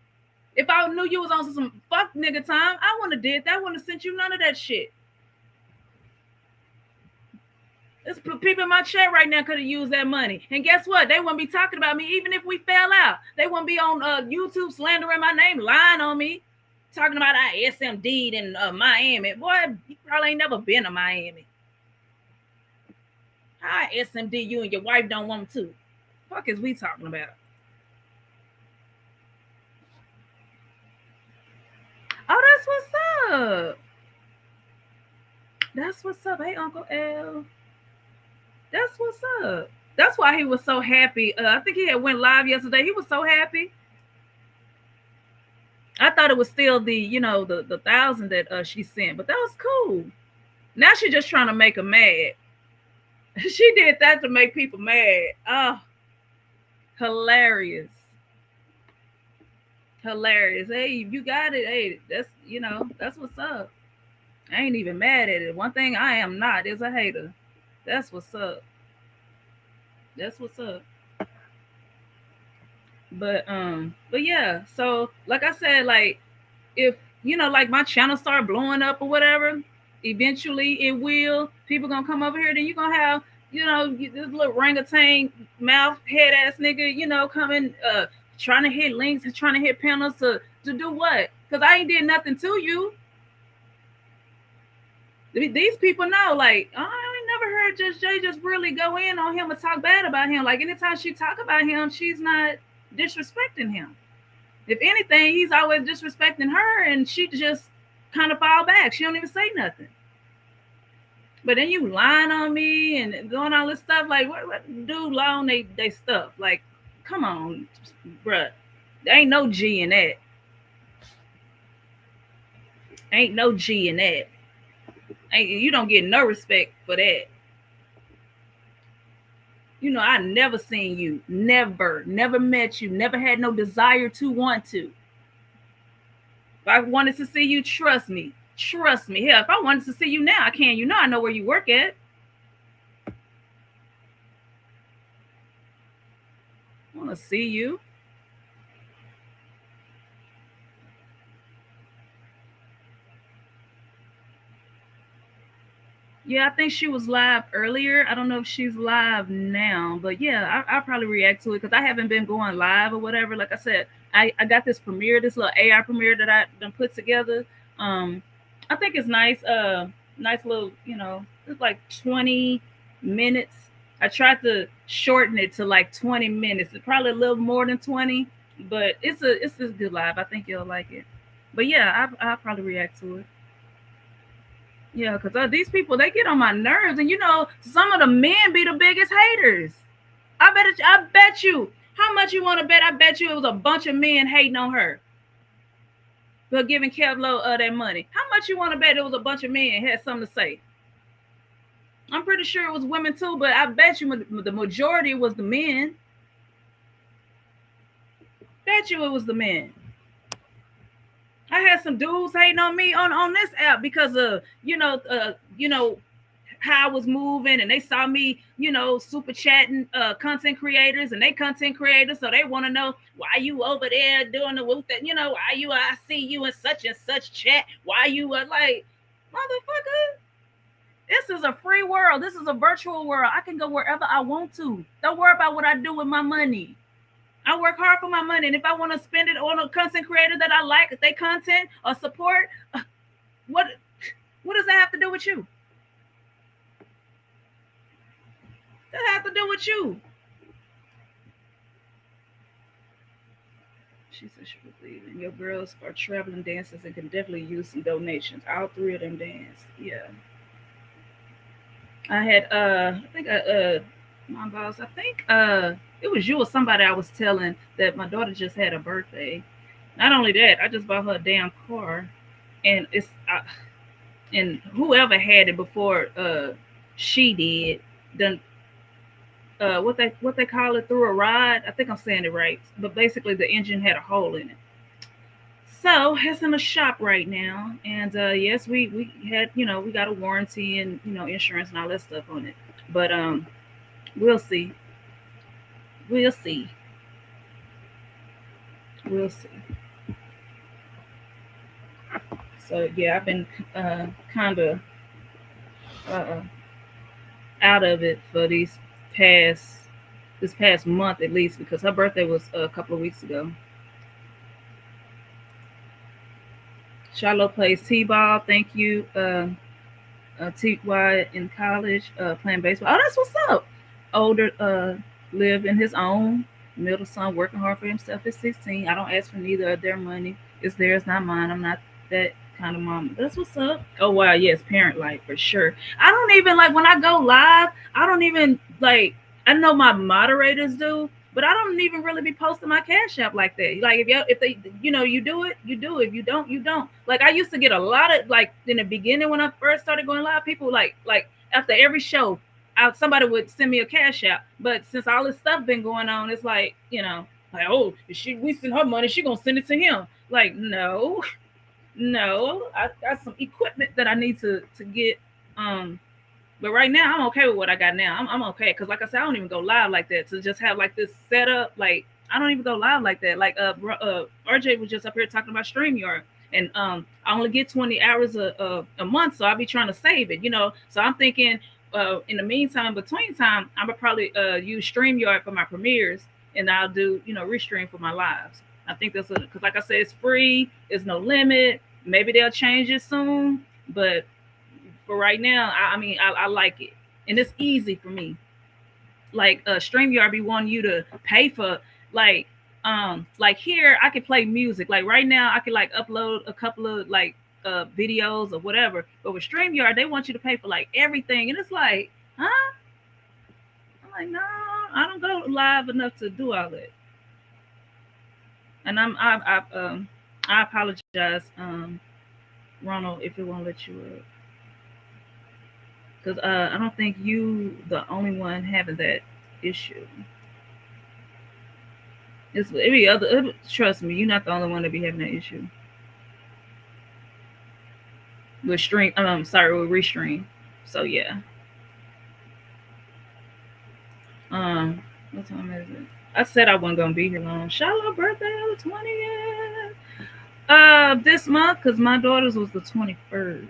S1: If I knew you was on some fuck nigga time, I wouldn't have did that. I wouldn't have sent you none of that shit. There's people in my chat right now could have used that money. And guess what? They wouldn't be talking about me even if we fell out. They wouldn't be on YouTube slandering my name, lying on me, talking about I SMD'd in Miami. Boy, you probably ain't never been to Miami. I SMD you and your wife don't want to. Fuck is we talking about? Oh, that's what's up. That's what's up. Hey, Uncle L. That's what's up. That's why he was so happy. I think he had went live yesterday. He was so happy. I thought it was still the 1,000 that she sent, but that was cool. Now she's just trying to make her mad. She did that to make people mad. Oh, hilarious. Hilarious. Hey, you got it. Hey, that's what's up. I ain't even mad at it. One thing I am not is a hater. That's what's up. That's what's up. But yeah, so like I said, like if like my channel start blowing up or whatever, eventually it will. People gonna come over here, then you gonna have, this little orangutan mouth head ass nigga, coming trying to hit links and trying to hit panels to do what? Because I ain't did nothing to you. These people know, like, I ain't never heard Just Jay just really go in on him and talk bad about him. Like, anytime she talk about him, she's not disrespecting him. If anything, he's always disrespecting her, and she just kind of fall back. She don't even say nothing. But then you lying on me and doing all this stuff. Like, what dude lie on they stuff? Like, come on, bruh. There ain't no G in that. Ain't no G in that. You don't get no respect for that. I never seen you, never met you, never had no desire to want to. If I wanted to see you, trust me. Hell, if I wanted to see you now, I can. I know where you work at. I want to see you. Yeah, I think she was live earlier. I don't know if she's live now, but yeah, I'll probably react to it because I haven't been going live or whatever. Like I said, I got this premiere, this little AI premiere that I done put together. I think it's nice. Nice little, it's like 20 minutes. I tried to shorten it to like 20 minutes. It's probably a little more than 20, but it's a good live. I think you'll like it. But yeah, I'll probably react to it. Yeah, because these people, they get on my nerves, and some of the men be the biggest haters. I bet you. How much you want to bet? I bet you it was a bunch of men hating on her for giving Kevlo that money. How much you want to bet it was a bunch of men had something to say? I'm pretty sure it was women too, but I bet you the majority was the men. Bet you it was the men. I had some dudes hating on me on this app because of how I was moving, and they saw me super chatting content creators, and they content creators, so they want to know why you over there doing the whoop that why you I see you in such and such chat, why you are like, motherfucker, this is a free world, this is a virtual world, I can go wherever I want to. Don't worry about what I do with my money. I work hard for my money, and if I want to spend it on a content creator that I like, if they content or support, what what does that have to do with you? That have to do with you. She said she was leaving. Your girls are traveling dancers and can definitely use some donations. All three of them dance. Yeah. I had I think my boss, I think it was you or somebody I was telling that my daughter just had a birthday. Not only that, I just bought her a damn car, and and whoever had it before she did done what they call it, through a ride. I think I'm saying it right, but basically the engine had a hole in it. So it's in the shop right now, and yes, we had, we got a warranty and insurance and all that stuff on it. But we'll see, we'll see, we'll see. So yeah, I've been kind of uh, out of it for past this past month at least, because her birthday was a couple of weeks ago. Charlotte plays t-ball. Thank you. Ty in college, playing baseball. Oh, that's what's up. Older, live in his own. Middle son working hard for himself at 16. I don't ask for neither of their money. It's theirs, not mine. I'm not that kind of mom. That's what's up. Oh wow, yes, parent life for sure. I don't even like when I go live. I don't even like. I know my moderators do, but I don't even really be posting my cash app like that. Like if they you do it, you do it. If you don't, you don't. Like I used to get a lot of like in the beginning when I first started going live, people like after every show, somebody would send me a cash app. But since all this stuff been going on, it's like oh, if we send her money, she gonna send it to him. Like no, no, I got some equipment that I need to get. But right now, I'm okay with what I got now. I'm okay because, like I said, I don't even go live like that. To just have like this setup, like I don't even go live like that. Like RJ was just up here talking about StreamYard, and I only get 20 hours a month, so I'll be trying to save it, So I'm thinking, in the meantime, between time, I'm gonna probably use StreamYard for my premieres, and I'll do restream for my lives. I think that's because, like I said, it's free. There's no limit. Maybe they'll change it soon, but for right now, I mean, I like it, and it's easy for me. Like StreamYard be wanting you to pay for like here I can play music. Like right now, I can like upload a couple of like videos or whatever. But with StreamYard, they want you to pay for like everything, and it's like, huh? I'm like, no, I don't go live enough to do all that. And I apologize, Ronald, if it won't let you up. Because I don't think you the only one having that issue. It's every other. Trust me, you're not the only one to be having that issue with stream. Sorry, with restream. So yeah. What time is it? I said I wasn't gonna be here long. Charlotte's birthday on the 20th. This month, because my daughter's was the 21st.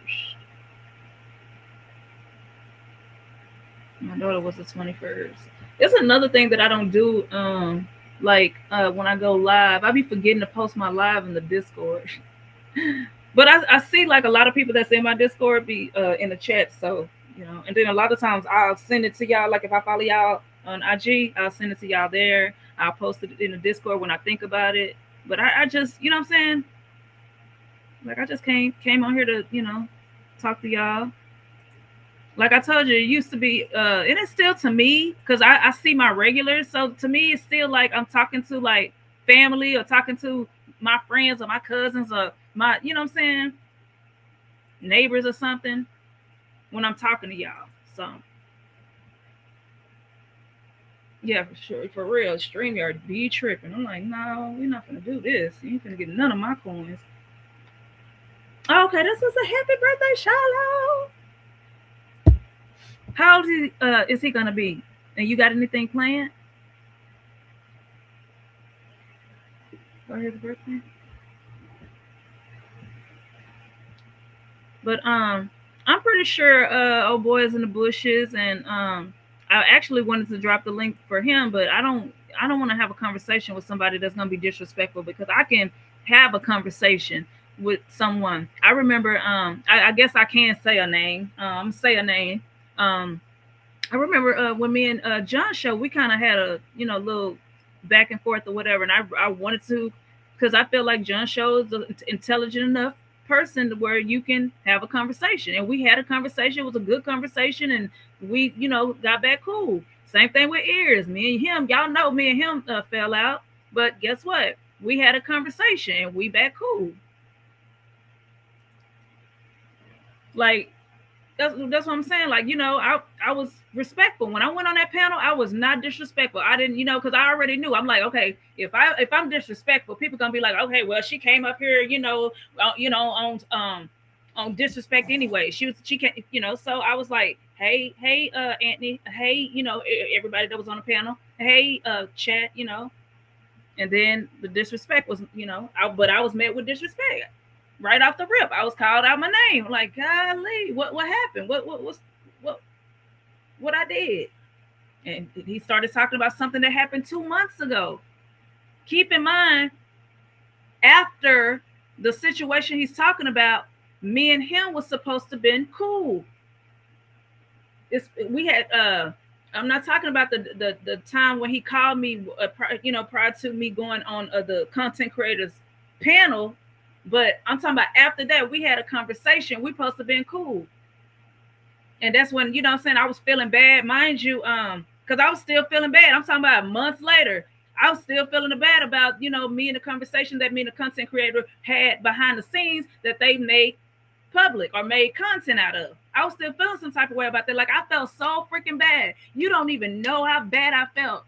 S1: My daughter was the 21st. It's another thing that I don't do. When I go live, I be forgetting to post my live in the Discord. But I see like a lot of people that's in my Discord be in the chat. So, and then a lot of times I'll send it to y'all. Like if I follow y'all on IG, I'll send it to y'all there. I'll post it in the Discord when I think about it. But I just, you know what I'm saying? Like I just came on here to, talk to y'all. Like I told you, it used to be, and it's still to me, because I see my regulars. So to me, it's still like I'm talking to like family or talking to my friends or my cousins or my, you know what I'm saying, neighbors or something when I'm talking to y'all. So yeah, for sure, for real, StreamYard be tripping. I'm like, no, we're not gonna do this. You ain't gonna get none of my coins. Okay, this was a happy birthday, Shiloh. How old is he gonna be? And you got anything planned for his birthday? But I'm pretty sure old boy is in the bushes, and I actually wanted to drop the link for him, but I don't. I don't want to have a conversation with somebody that's gonna be disrespectful, because I can have a conversation with someone. I remember, I guess I can say a name. Say a name. Um, I remember when me and John show, we kind of had a little back and forth or whatever, and I wanted to, because I feel like John show is an intelligent enough person where you can have a conversation, and we had a conversation. It was a good conversation, and we got back cool. Same thing with Ears. Me and him, y'all know, me and him fell out, but guess what? We had a conversation and we back cool. Like that's what I'm saying. Like, I was respectful when I went on that panel. I was not disrespectful. I didn't, because I already knew. I'm like, okay, if I'm disrespectful, people gonna be like, okay, well, she came up here, on disrespect anyway. She can't, So I was like, hey, Anthony, hey, everybody that was on the panel, hey, chat, and then the disrespect was, but I was met with disrespect right off the rip. I was called out my name. Like, golly, what happened? What what I did? And he started talking about something that happened 2 months ago. Keep in mind, after the situation he's talking about, me and him was supposed to been cool. We had I'm not talking about the time when he called me, prior to me going on the content creators panel, but I'm talking about after that. We had a conversation. We supposed to been cool, and that's when I'm saying, I was feeling bad, mind you, because I was still feeling bad. I'm talking about months later. I was still feeling bad about me and the conversation that me and the content creator had behind the scenes that they made public or made content out of. I was still feeling some type of way about that. Like, I felt so freaking bad. You don't even know how bad I felt.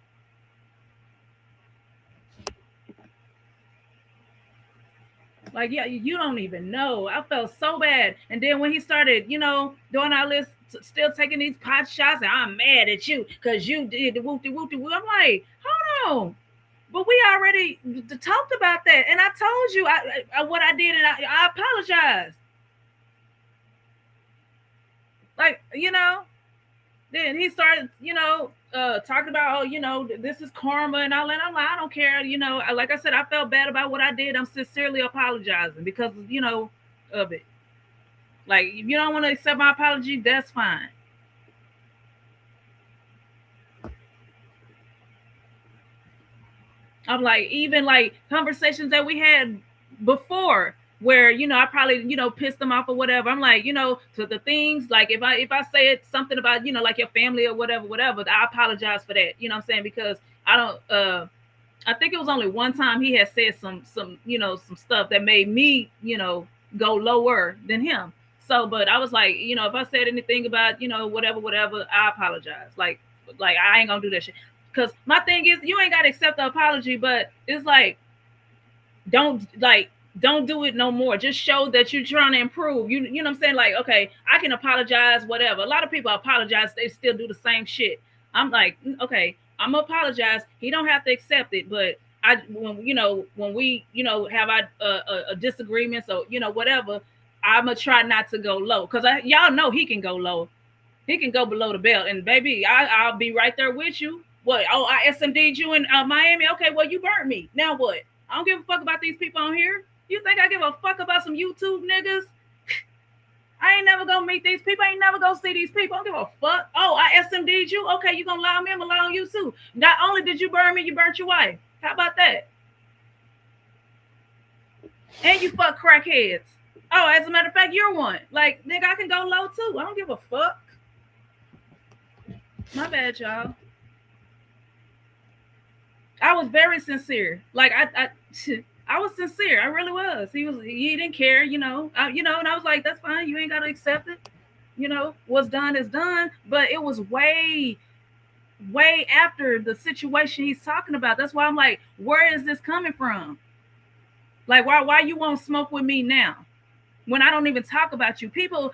S1: Like, yeah, you don't even know. I felt so bad. And then when he started, doing all this, still taking these pot shots, and I'm mad at you because you did the whoopty whoopty whoop. I'm like, hold on. But we already talked about that. And I told you what I did, and I apologize. Like, then he started, talking about, this is karma and all that. I'm like, I don't care. Like I said, I felt bad about what I did. I'm sincerely apologizing because, of it. Like, if you don't want to accept my apology, that's fine. I'm like, even like conversations that we had before, where I probably pissed them off or whatever. I'm like, to the things, like, if I say it something about like your family or whatever, I apologize for that. You know what I'm saying? Because I don't. I think it was only one time he had said some some stuff that made me go lower than him. So, but I was like, if I said anything about whatever, I apologize. Like I ain't gonna do that shit. Because my thing is, you ain't gotta accept the apology, but it's like, don't do it no more. Just show that you're trying to improve. You know what I'm saying? Like, okay, I can apologize, whatever. A lot of people apologize, they still do the same shit. I'm like, okay, I'm gonna apologize. He don't have to accept it, but when we have a disagreement, so whatever, I'm gonna try not to go low, because y'all know he can go low. He can go below the belt, and baby, I'll be right there with you. What? Oh, I SMD'd you in Miami. Okay, well, you burnt me. Now what? I don't give a fuck about these people on here. You think I give a fuck about some YouTube niggas? I ain't never gonna meet these people. I ain't never gonna see these people. I don't give a fuck. Oh, I SMD'd you? Okay, you gonna lie on me? I'm gonna lie on you too. Not only did you burn me, you burnt your wife. How about that? And you fuck crackheads. Oh, as a matter of fact, you're one. Like, nigga, I can go low too. I don't give a fuck. My bad, y'all. I was very sincere. Like, I was sincere. I really was. He didn't care, and I was like, that's fine. You ain't gotta accept it. What's done is done. But it was way, way after the situation he's talking about. That's why I'm like, where is this coming from? Like, why you won't smoke with me now when I don't even talk about you? People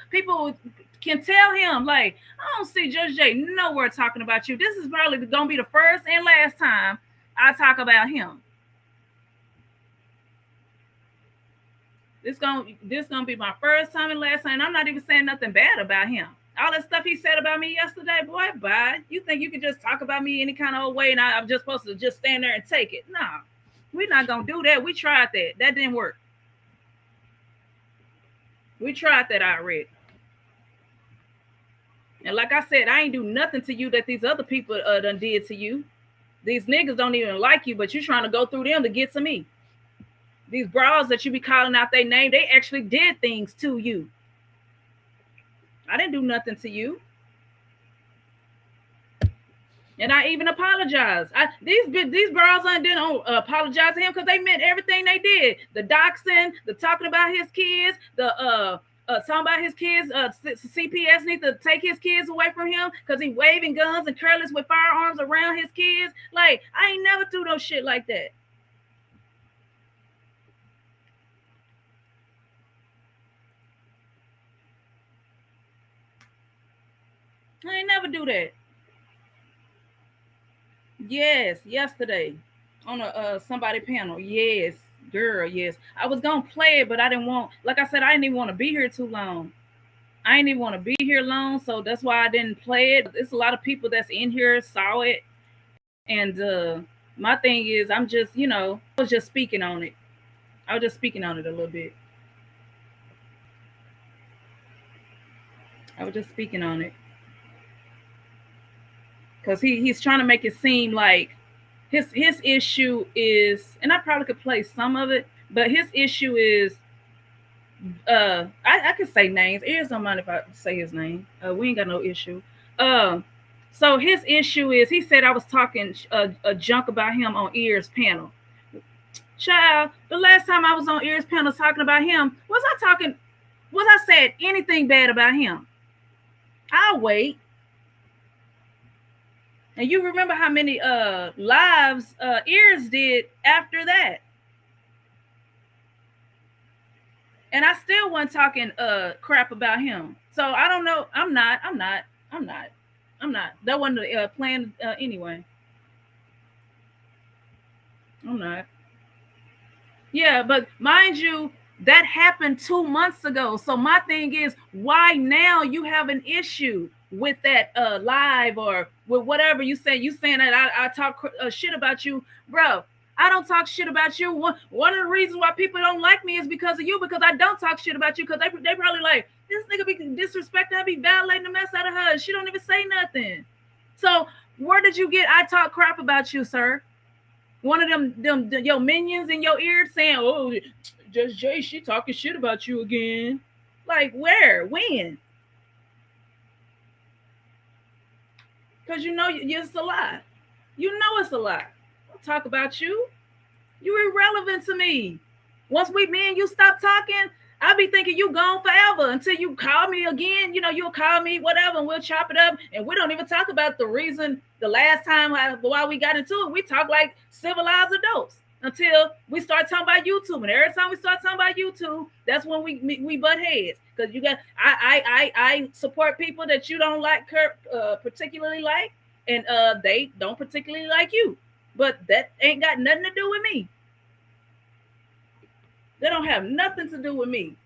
S1: can tell him, like, I don't see Judge Jay nowhere talking about you. This is probably gonna be the first and last time I talk about him. This gonna be my first time and last time. I'm not even saying nothing bad about him. All that stuff he said about me yesterday, boy, bye. You think you can just talk about me any kind of way and I'm just supposed to just stand there and take it? No, we're not going to do that. We tried that. That didn't work. We tried that already. And like I said, I ain't do nothing to you that these other people done did to you. These niggas don't even like you, but you trying to go through them to get to me. These bras that you be calling out their name, they actually did things to you. I didn't do nothing to you. And I even apologize. These bras didn't apologize to him because they meant everything they did. The doxing, the talking about his kids, the talking about his kids. CPS need to take his kids away from him because he waving guns and careless with firearms around his kids. Like, I ain't never do no shit like that. I ain't never do that. Yes, yesterday on a somebody panel. Yes, girl. Yes, I was gonna play it, but I didn't want. Like I said, I didn't even want to be here too long. I didn't even want to be here long, so that's why I didn't play it. It's a lot of people that's in here saw it, and my thing is, I'm just, I was just speaking on it. I was just speaking on it a little bit. I was just speaking on it because he's trying to make it seem like his issue is, and I probably could play some of it, but his issue is, I could say names. Ears don't mind if I say his name. We ain't got no issue. So his issue is, he said I was talking a junk about him on Ears panel. Child, the last time I was on Ears panel talking about him, was I said anything bad about him? I'll wait. And you remember how many lives Ears did after that. And I still wasn't talking crap about him. So I don't know. I'm not. That wasn't the plan anyway. I'm not. Yeah, but mind you, that happened 2 months ago. So my thing is, why now you have an issue with that live or with whatever you say? You saying that I talk shit about you, bro. I don't talk shit about you. One of the reasons why people don't like me is because of you, because I don't talk shit about you, because they probably like, this nigga be disrespecting, I be violating the mess out of her. She don't even say nothing. So where did you get I talk crap about you, sir? One of them your minions in your ear saying, oh, Just Jay, she talking shit about you again. Like, where? When? Because you know it's a lie. You know it's a lie. I'll talk about you. You're irrelevant to me. Once me and you stop talking, I'll be thinking you gone forever until you call me again. You'll call me, whatever, and we'll chop it up. And we don't even talk about the reason the last time why we got into it. We talk like civilized adults until we start talking about YouTube. And every time we start talking about YouTube, that's when we butt heads. Because I support people that you don't like, particularly like, and they don't particularly like you. But that ain't got nothing to do with me. They don't have nothing to do with me.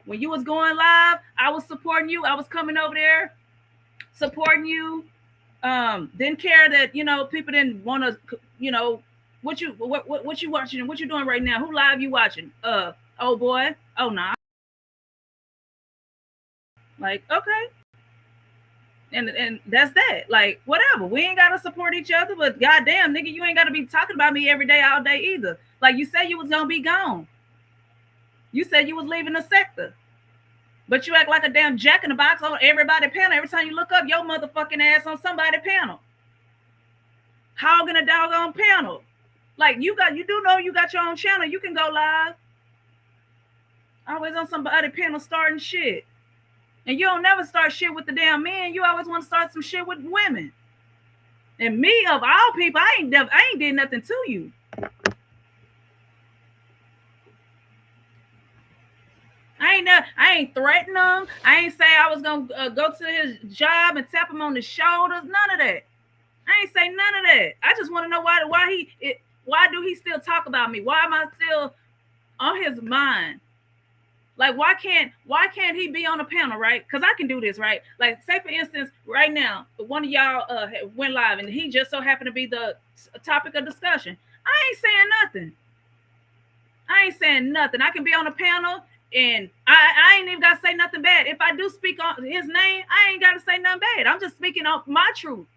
S1: When you was going live, I was supporting you. I was coming over there supporting you. Didn't care that people didn't want to. What you watching? What you doing right now? Who live you watching? Oh boy. Oh nah. Like, okay. And that's that. Like, whatever. We ain't gotta support each other, but goddamn, nigga, you ain't gotta be talking about me every day, all day either. Like, you said you was gonna be gone. You said you was leaving the sector. But you act like a damn jack in the box on everybody's panel. Every time you look up, your motherfucking ass on somebody's panel. Hogging a doggone panel. Like, you do know you got your own channel. You can go live. Always on somebody's panel starting shit. And you don't never start shit with the damn men. You always want to start some shit with women. And me, of all people, I ain't did nothing to you. I ain't threaten him. I ain't say I was gonna go to his job and tap him on the shoulders. None of that. I ain't say none of that. I just want to know why do he still talk about me? Why am I still on his mind? Like, why can't he be on a panel, right? Because I can do this, right? Like, say for instance, right now, one of y'all went live, and he just so happened to be the topic of discussion. I ain't saying nothing. I ain't saying nothing. I can be on a panel, and I ain't even got to say nothing bad. If I do speak on his name, I ain't got to say nothing bad. I'm just speaking on my truth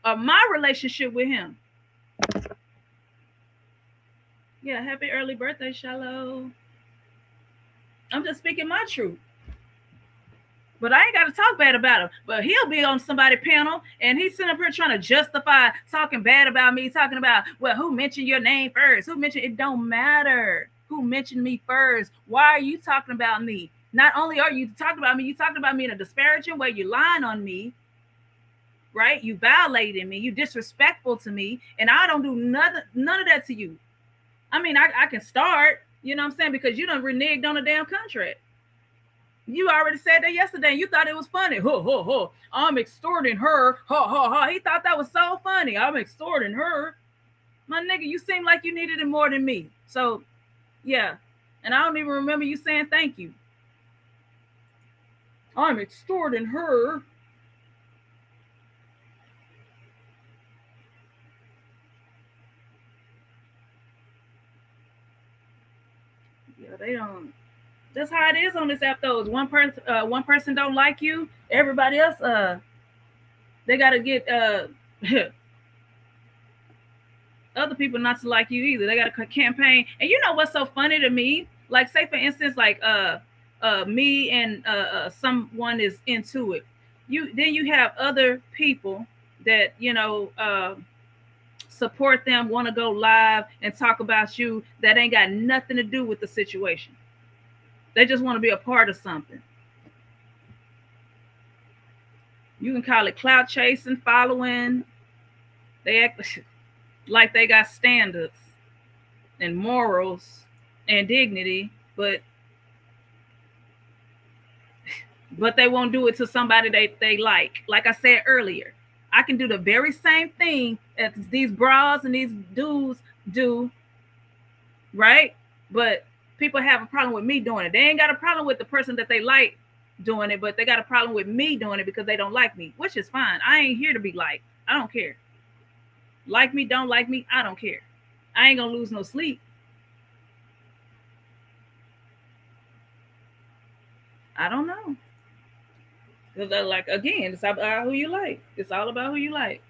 S1: of my relationship with him. Yeah, happy early birthday, Shallow. I'm just speaking my truth. But I ain't got to talk bad about him. But he'll be on somebody's panel, and he's sitting up here trying to justify talking bad about me, talking about, well, who mentioned your name first? Who mentioned it? Don't matter who mentioned me first. Why are you talking about me? Not only are you talking about me, you talking about me in a disparaging way. You're lying on me, right? You violated me. You disrespectful to me, and I don't do none of that to you. I mean, I can start, you know what I'm saying, because you done reneged on a damn contract. You already said that yesterday. You thought it was funny. Ho, ho, ho. I'm extorting her. Ha, ha, ha. He thought that was so funny. I'm extorting her. My nigga, you seem like you needed it more than me. So, yeah. And I don't even remember you saying thank you. I'm extorting her. Yeah, they don't. That's how it is on this app, though. One person don't like you. Everybody else, they gotta get other people not to like you either. They got a campaign. And you know what's so funny to me? Like, say for instance, like me and someone is into it. You have other people that support them, want to go live and talk about you, that ain't got nothing to do with the situation. They just want to be a part of something. You can call it clout chasing, following. They act like they got standards and morals and dignity, but they won't do it to somebody they like. Like I said earlier, I can do the very same thing as these bras and these dudes do, right? But people have a problem with me doing it. They ain't got a problem with the person that they like doing it, but they got a problem with me doing it because they don't like me, which is fine. I ain't here to be liked. I don't care. Like me, don't like me, I don't care. I ain't gonna lose no sleep. I don't know. Like, again, it's about who you like. It's all about who you like.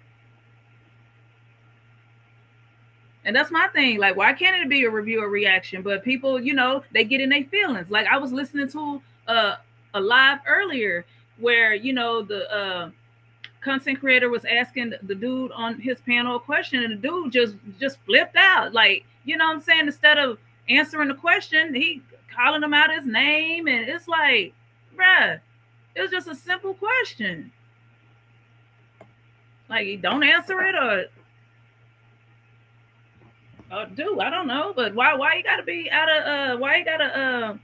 S1: And that's my thing. Like, why can't it be a review or reaction? But people, they get in their feelings. Like, I was listening to a live earlier where, the content creator was asking the dude on his panel a question, and the dude just flipped out. Like, you know what I'm saying? Instead of answering the question, he calling him out his name. And it's like, bruh, it was just a simple question. Like, don't answer it, or do, I don't know. But why you gotta be out of why you gotta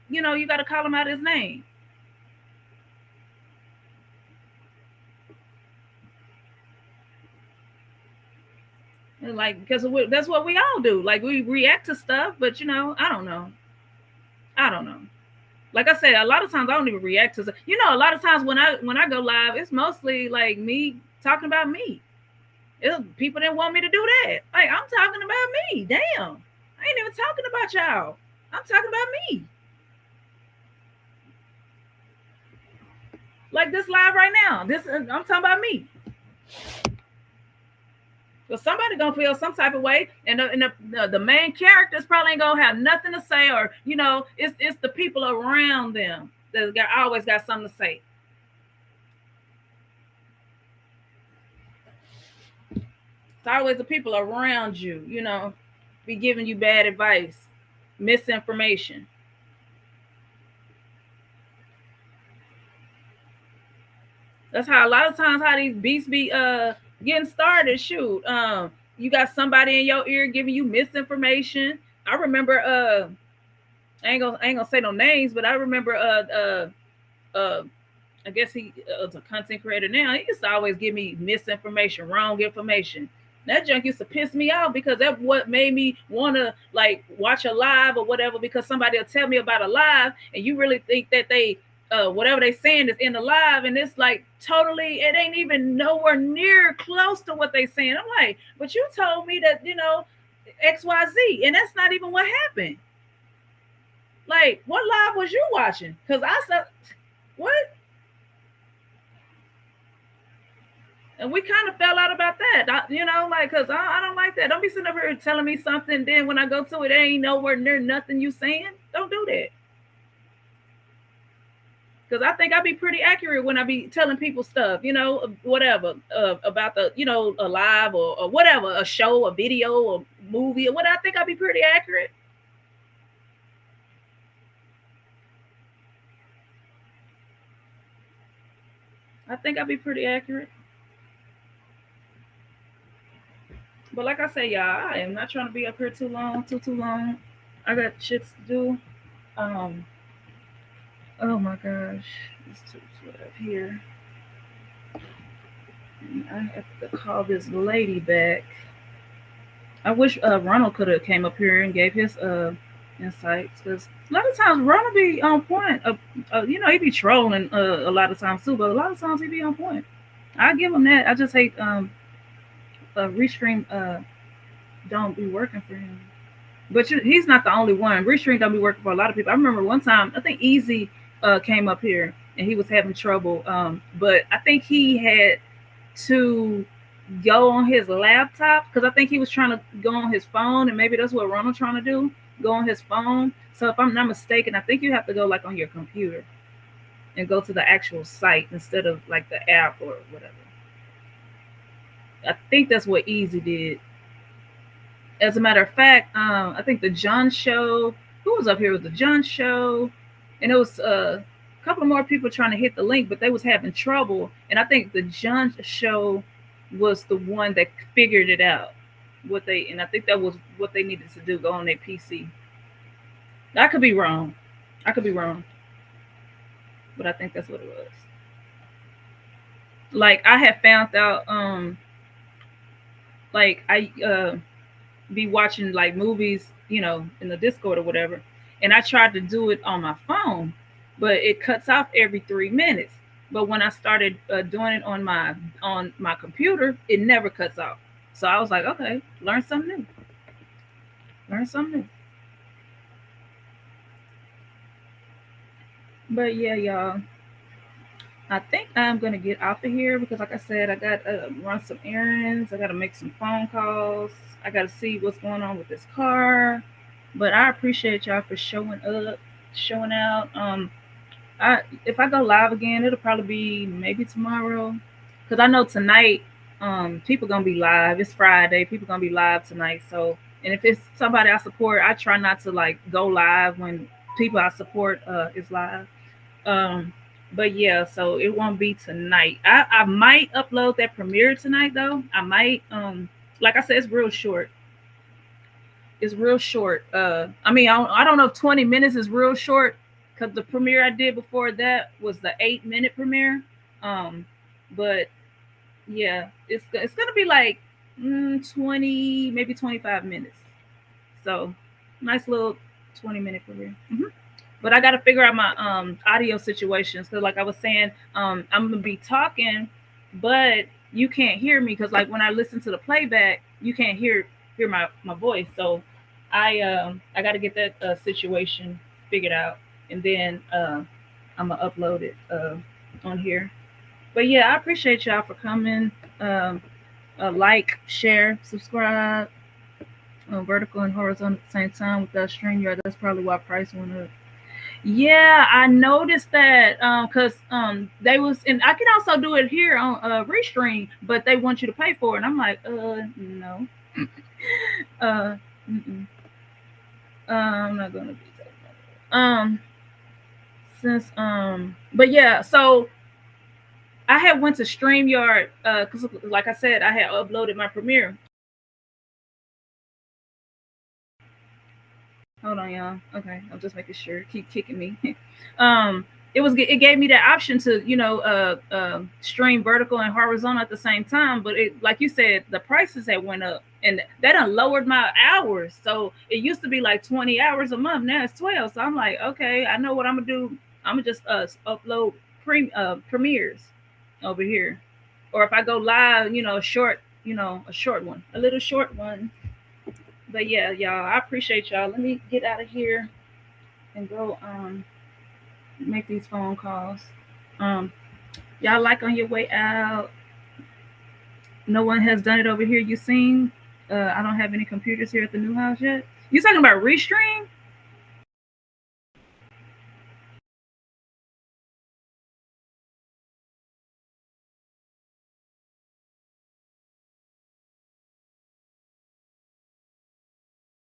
S1: you gotta call him out his name? And like, because that's what we all do. Like, we react to stuff, but I don't know. I don't know. Like I said, a lot of times I don't even react to stuff. A lot of times when I go live, it's mostly like me talking about me. People didn't want me to do that. Like, I'm talking about me. Damn. I ain't even talking about y'all. I'm talking about me. Like this live right now. I'm talking about me. Well, somebody gonna feel some type of way, and the main characters probably ain't gonna have nothing to say, or it's the people around them that always got something to say. It's always the people around you, be giving you bad advice, misinformation. That's how a lot of times how these beasts be getting started. Shoot, you got somebody in your ear giving you misinformation. I remember I ain't gonna say no names, but I remember I guess he was a content creator now. He used to always give me misinformation, wrong information. That junk used to piss me off because that's what made me want to like watch a live or whatever. Because somebody will tell me about a live, and you really think that they whatever they saying is in the live, and it's like totally, it ain't even nowhere near close to what they saying. I'm like, but you told me that XYZ, and that's not even what happened. Like, what live was you watching? Because I said, what? And we kind of fell out about that, like, because I don't like that. Don't be sitting up here telling me something, then when I go to it, there ain't nowhere near nothing you saying. Don't do that. Because I think I be pretty accurate when I be telling people stuff, whatever, about the, a live or whatever, a show, a video, or movie, or what. I think I be pretty accurate. I think I be pretty accurate. But like I say, y'all, I am not trying to be up here too long, too long. I got shits to do. Um, oh my gosh, it's 2:12 here. I have to call this lady back. I wish Ronald could have came up here and gave his insights, because a lot of times Ronald be on point. He be trolling a lot of times too, but a lot of times he be on point. I give him that. I just hate Restream don't be working for him. But he's not the only one. Restream don't be working for a lot of people. I remember one time, I think Easy came up here and he was having trouble. But I think he had to go on his laptop, because I think he was trying to go on his phone, and maybe that's what Ronald's trying to do, go on his phone. So if I'm not mistaken, I think you have to go like on your computer and go to the actual site instead of like the app or whatever. I think that's what Easy did. As a matter of fact, I think the John Show, who was up here with the John Show, and it was a couple of more people trying to hit the link, but they was having trouble. And I think the John Show was the one that figured it out. And I think that was what they needed to do, go on their PC. I could be wrong. I could be wrong. But I think that's what it was. Like I had found out, like I be watching like movies, in the Discord or whatever, and I tried to do it on my phone, but it cuts off every 3 minutes. But when I started doing it on my computer, it never cuts off. So I was like, okay, learn something new. Learn something new. But yeah, y'all, I think I'm gonna get off of here because, like I said, I got to run some errands. I got to make some phone calls. I got to see what's going on with this car. But I appreciate y'all for showing up, showing out. If I go live again, it'll probably be maybe tomorrow, because I know tonight, people gonna be live. It's Friday. People gonna be live tonight. So, and if it's somebody I support, I try not to like go live when people I support is live. Um, but yeah, so it won't be tonight. I might upload that premiere tonight though. I might. Like I said, it's real short. It's real short. I mean, I don't know if 20 minutes is real short, because the premiere I did before that was the 8-minute premiere. Um, but yeah, it's gonna be like 20, maybe 25 minutes. So nice little 20-minute premiere. But I got to figure out my audio situations, because, like I was saying, I'm gonna be talking, but you can't hear me, because like when I listen to the playback, you can't hear my voice. So I got to get that situation figured out, and then I'm gonna upload it on here. But yeah, I appreciate y'all for coming. Um, like, share, subscribe. Vertical and horizontal at the same time with that StreamYard. That's probably why price went up. Yeah, I noticed that because they was, and I can also do it here on Restream, but they want you to pay for it. And I'm like, no, uh, mm-mm. I'm not gonna do that. Since but yeah, so I had went to StreamYard because, like I said, I had uploaded my Premiere. Hold on, y'all. Okay, I'm just making sure. Keep kicking me. um, it gave me that option to stream vertical and horizontal at the same time. But it, like you said, the prices had went up, and that done lowered my hours. So it used to be like 20 hours a month, now it's 12. So I'm like, okay, I know what I'm gonna do. I'm gonna just upload premieres over here, or if I go live, a short one, a little short one. But yeah, y'all, I appreciate y'all. Let me get out of here and go make these phone calls. Um, y'all, like on your way out. No one has done it over here. You seen? I don't have any computers here at the new house yet. You talking about Restream?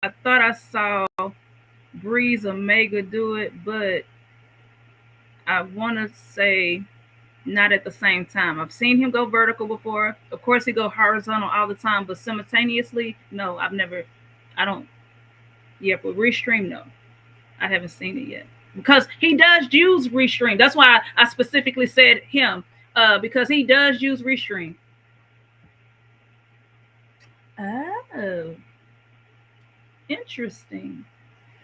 S1: I thought I saw Breeze Omega do it, but I want to say not at the same time. I've seen him go vertical before. Of course, he go horizontal all the time, but simultaneously, no, I've never. I don't. Yeah, but Restream, no, I haven't seen it yet because he does use Restream. That's why I specifically said him, because he does use Restream. Oh, interesting.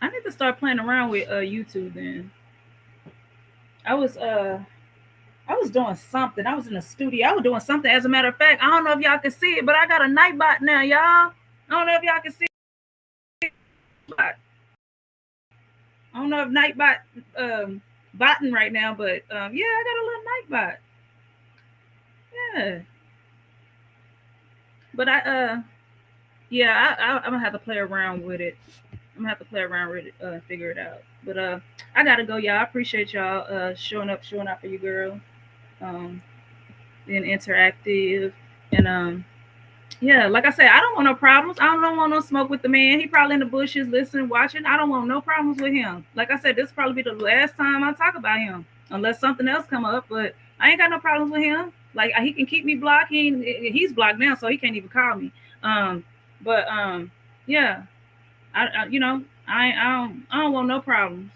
S1: I need to start playing around with YouTube then. I was uh I was doing something. I was in the studio. I was doing something. As a matter of fact, I don't know if y'all can see it, but I got a Nightbot now, y'all. I don't know if y'all can see it. I don't know if Nightbot botting right now, but yeah, I got a little Nightbot. Yeah, but I'm gonna have to play around with it. I'm gonna have to play around with it, figure it out. But I gotta go, y'all. I appreciate y'all showing up for you, girl. Um, being interactive, and yeah, like I said, I don't want no problems. I don't want no smoke with the man. He probably in the bushes listening, watching. I don't want no problems with him. Like I said, this will probably be the last time I talk about him, unless something else come up. But I ain't got no problems with him. Like he can keep me blocked. He's blocked now, so he can't even call me. Um, but yeah, I don't want no problems.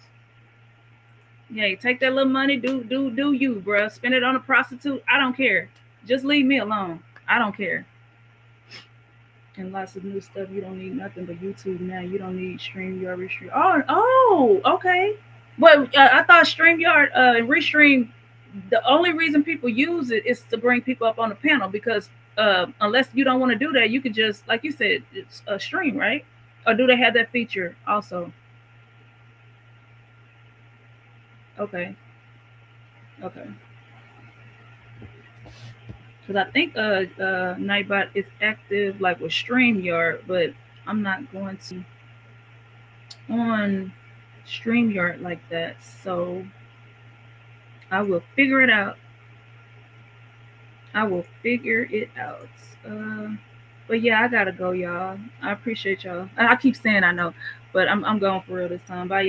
S1: Yeah, take that little money, do you, bruh. Spend it on a prostitute. I don't care. Just leave me alone. I don't care. And lots of new stuff. You don't need nothing but YouTube now. You don't need StreamYard, Restream. Okay. Well, I thought StreamYard and Restream, the only reason people use it is to bring people up on the panel because unless you don't want to do that, you could just, like you said, it's a stream, right? Or do they have that feature also? Okay. Okay. Because I think Nightbot is active like with StreamYard, but I'm not going to on StreamYard like that. So I will figure it out. I will figure it out. Uh, but yeah, I gotta go, y'all. I appreciate y'all. I keep saying I know, but I'm going for real this time. Bye, y'all.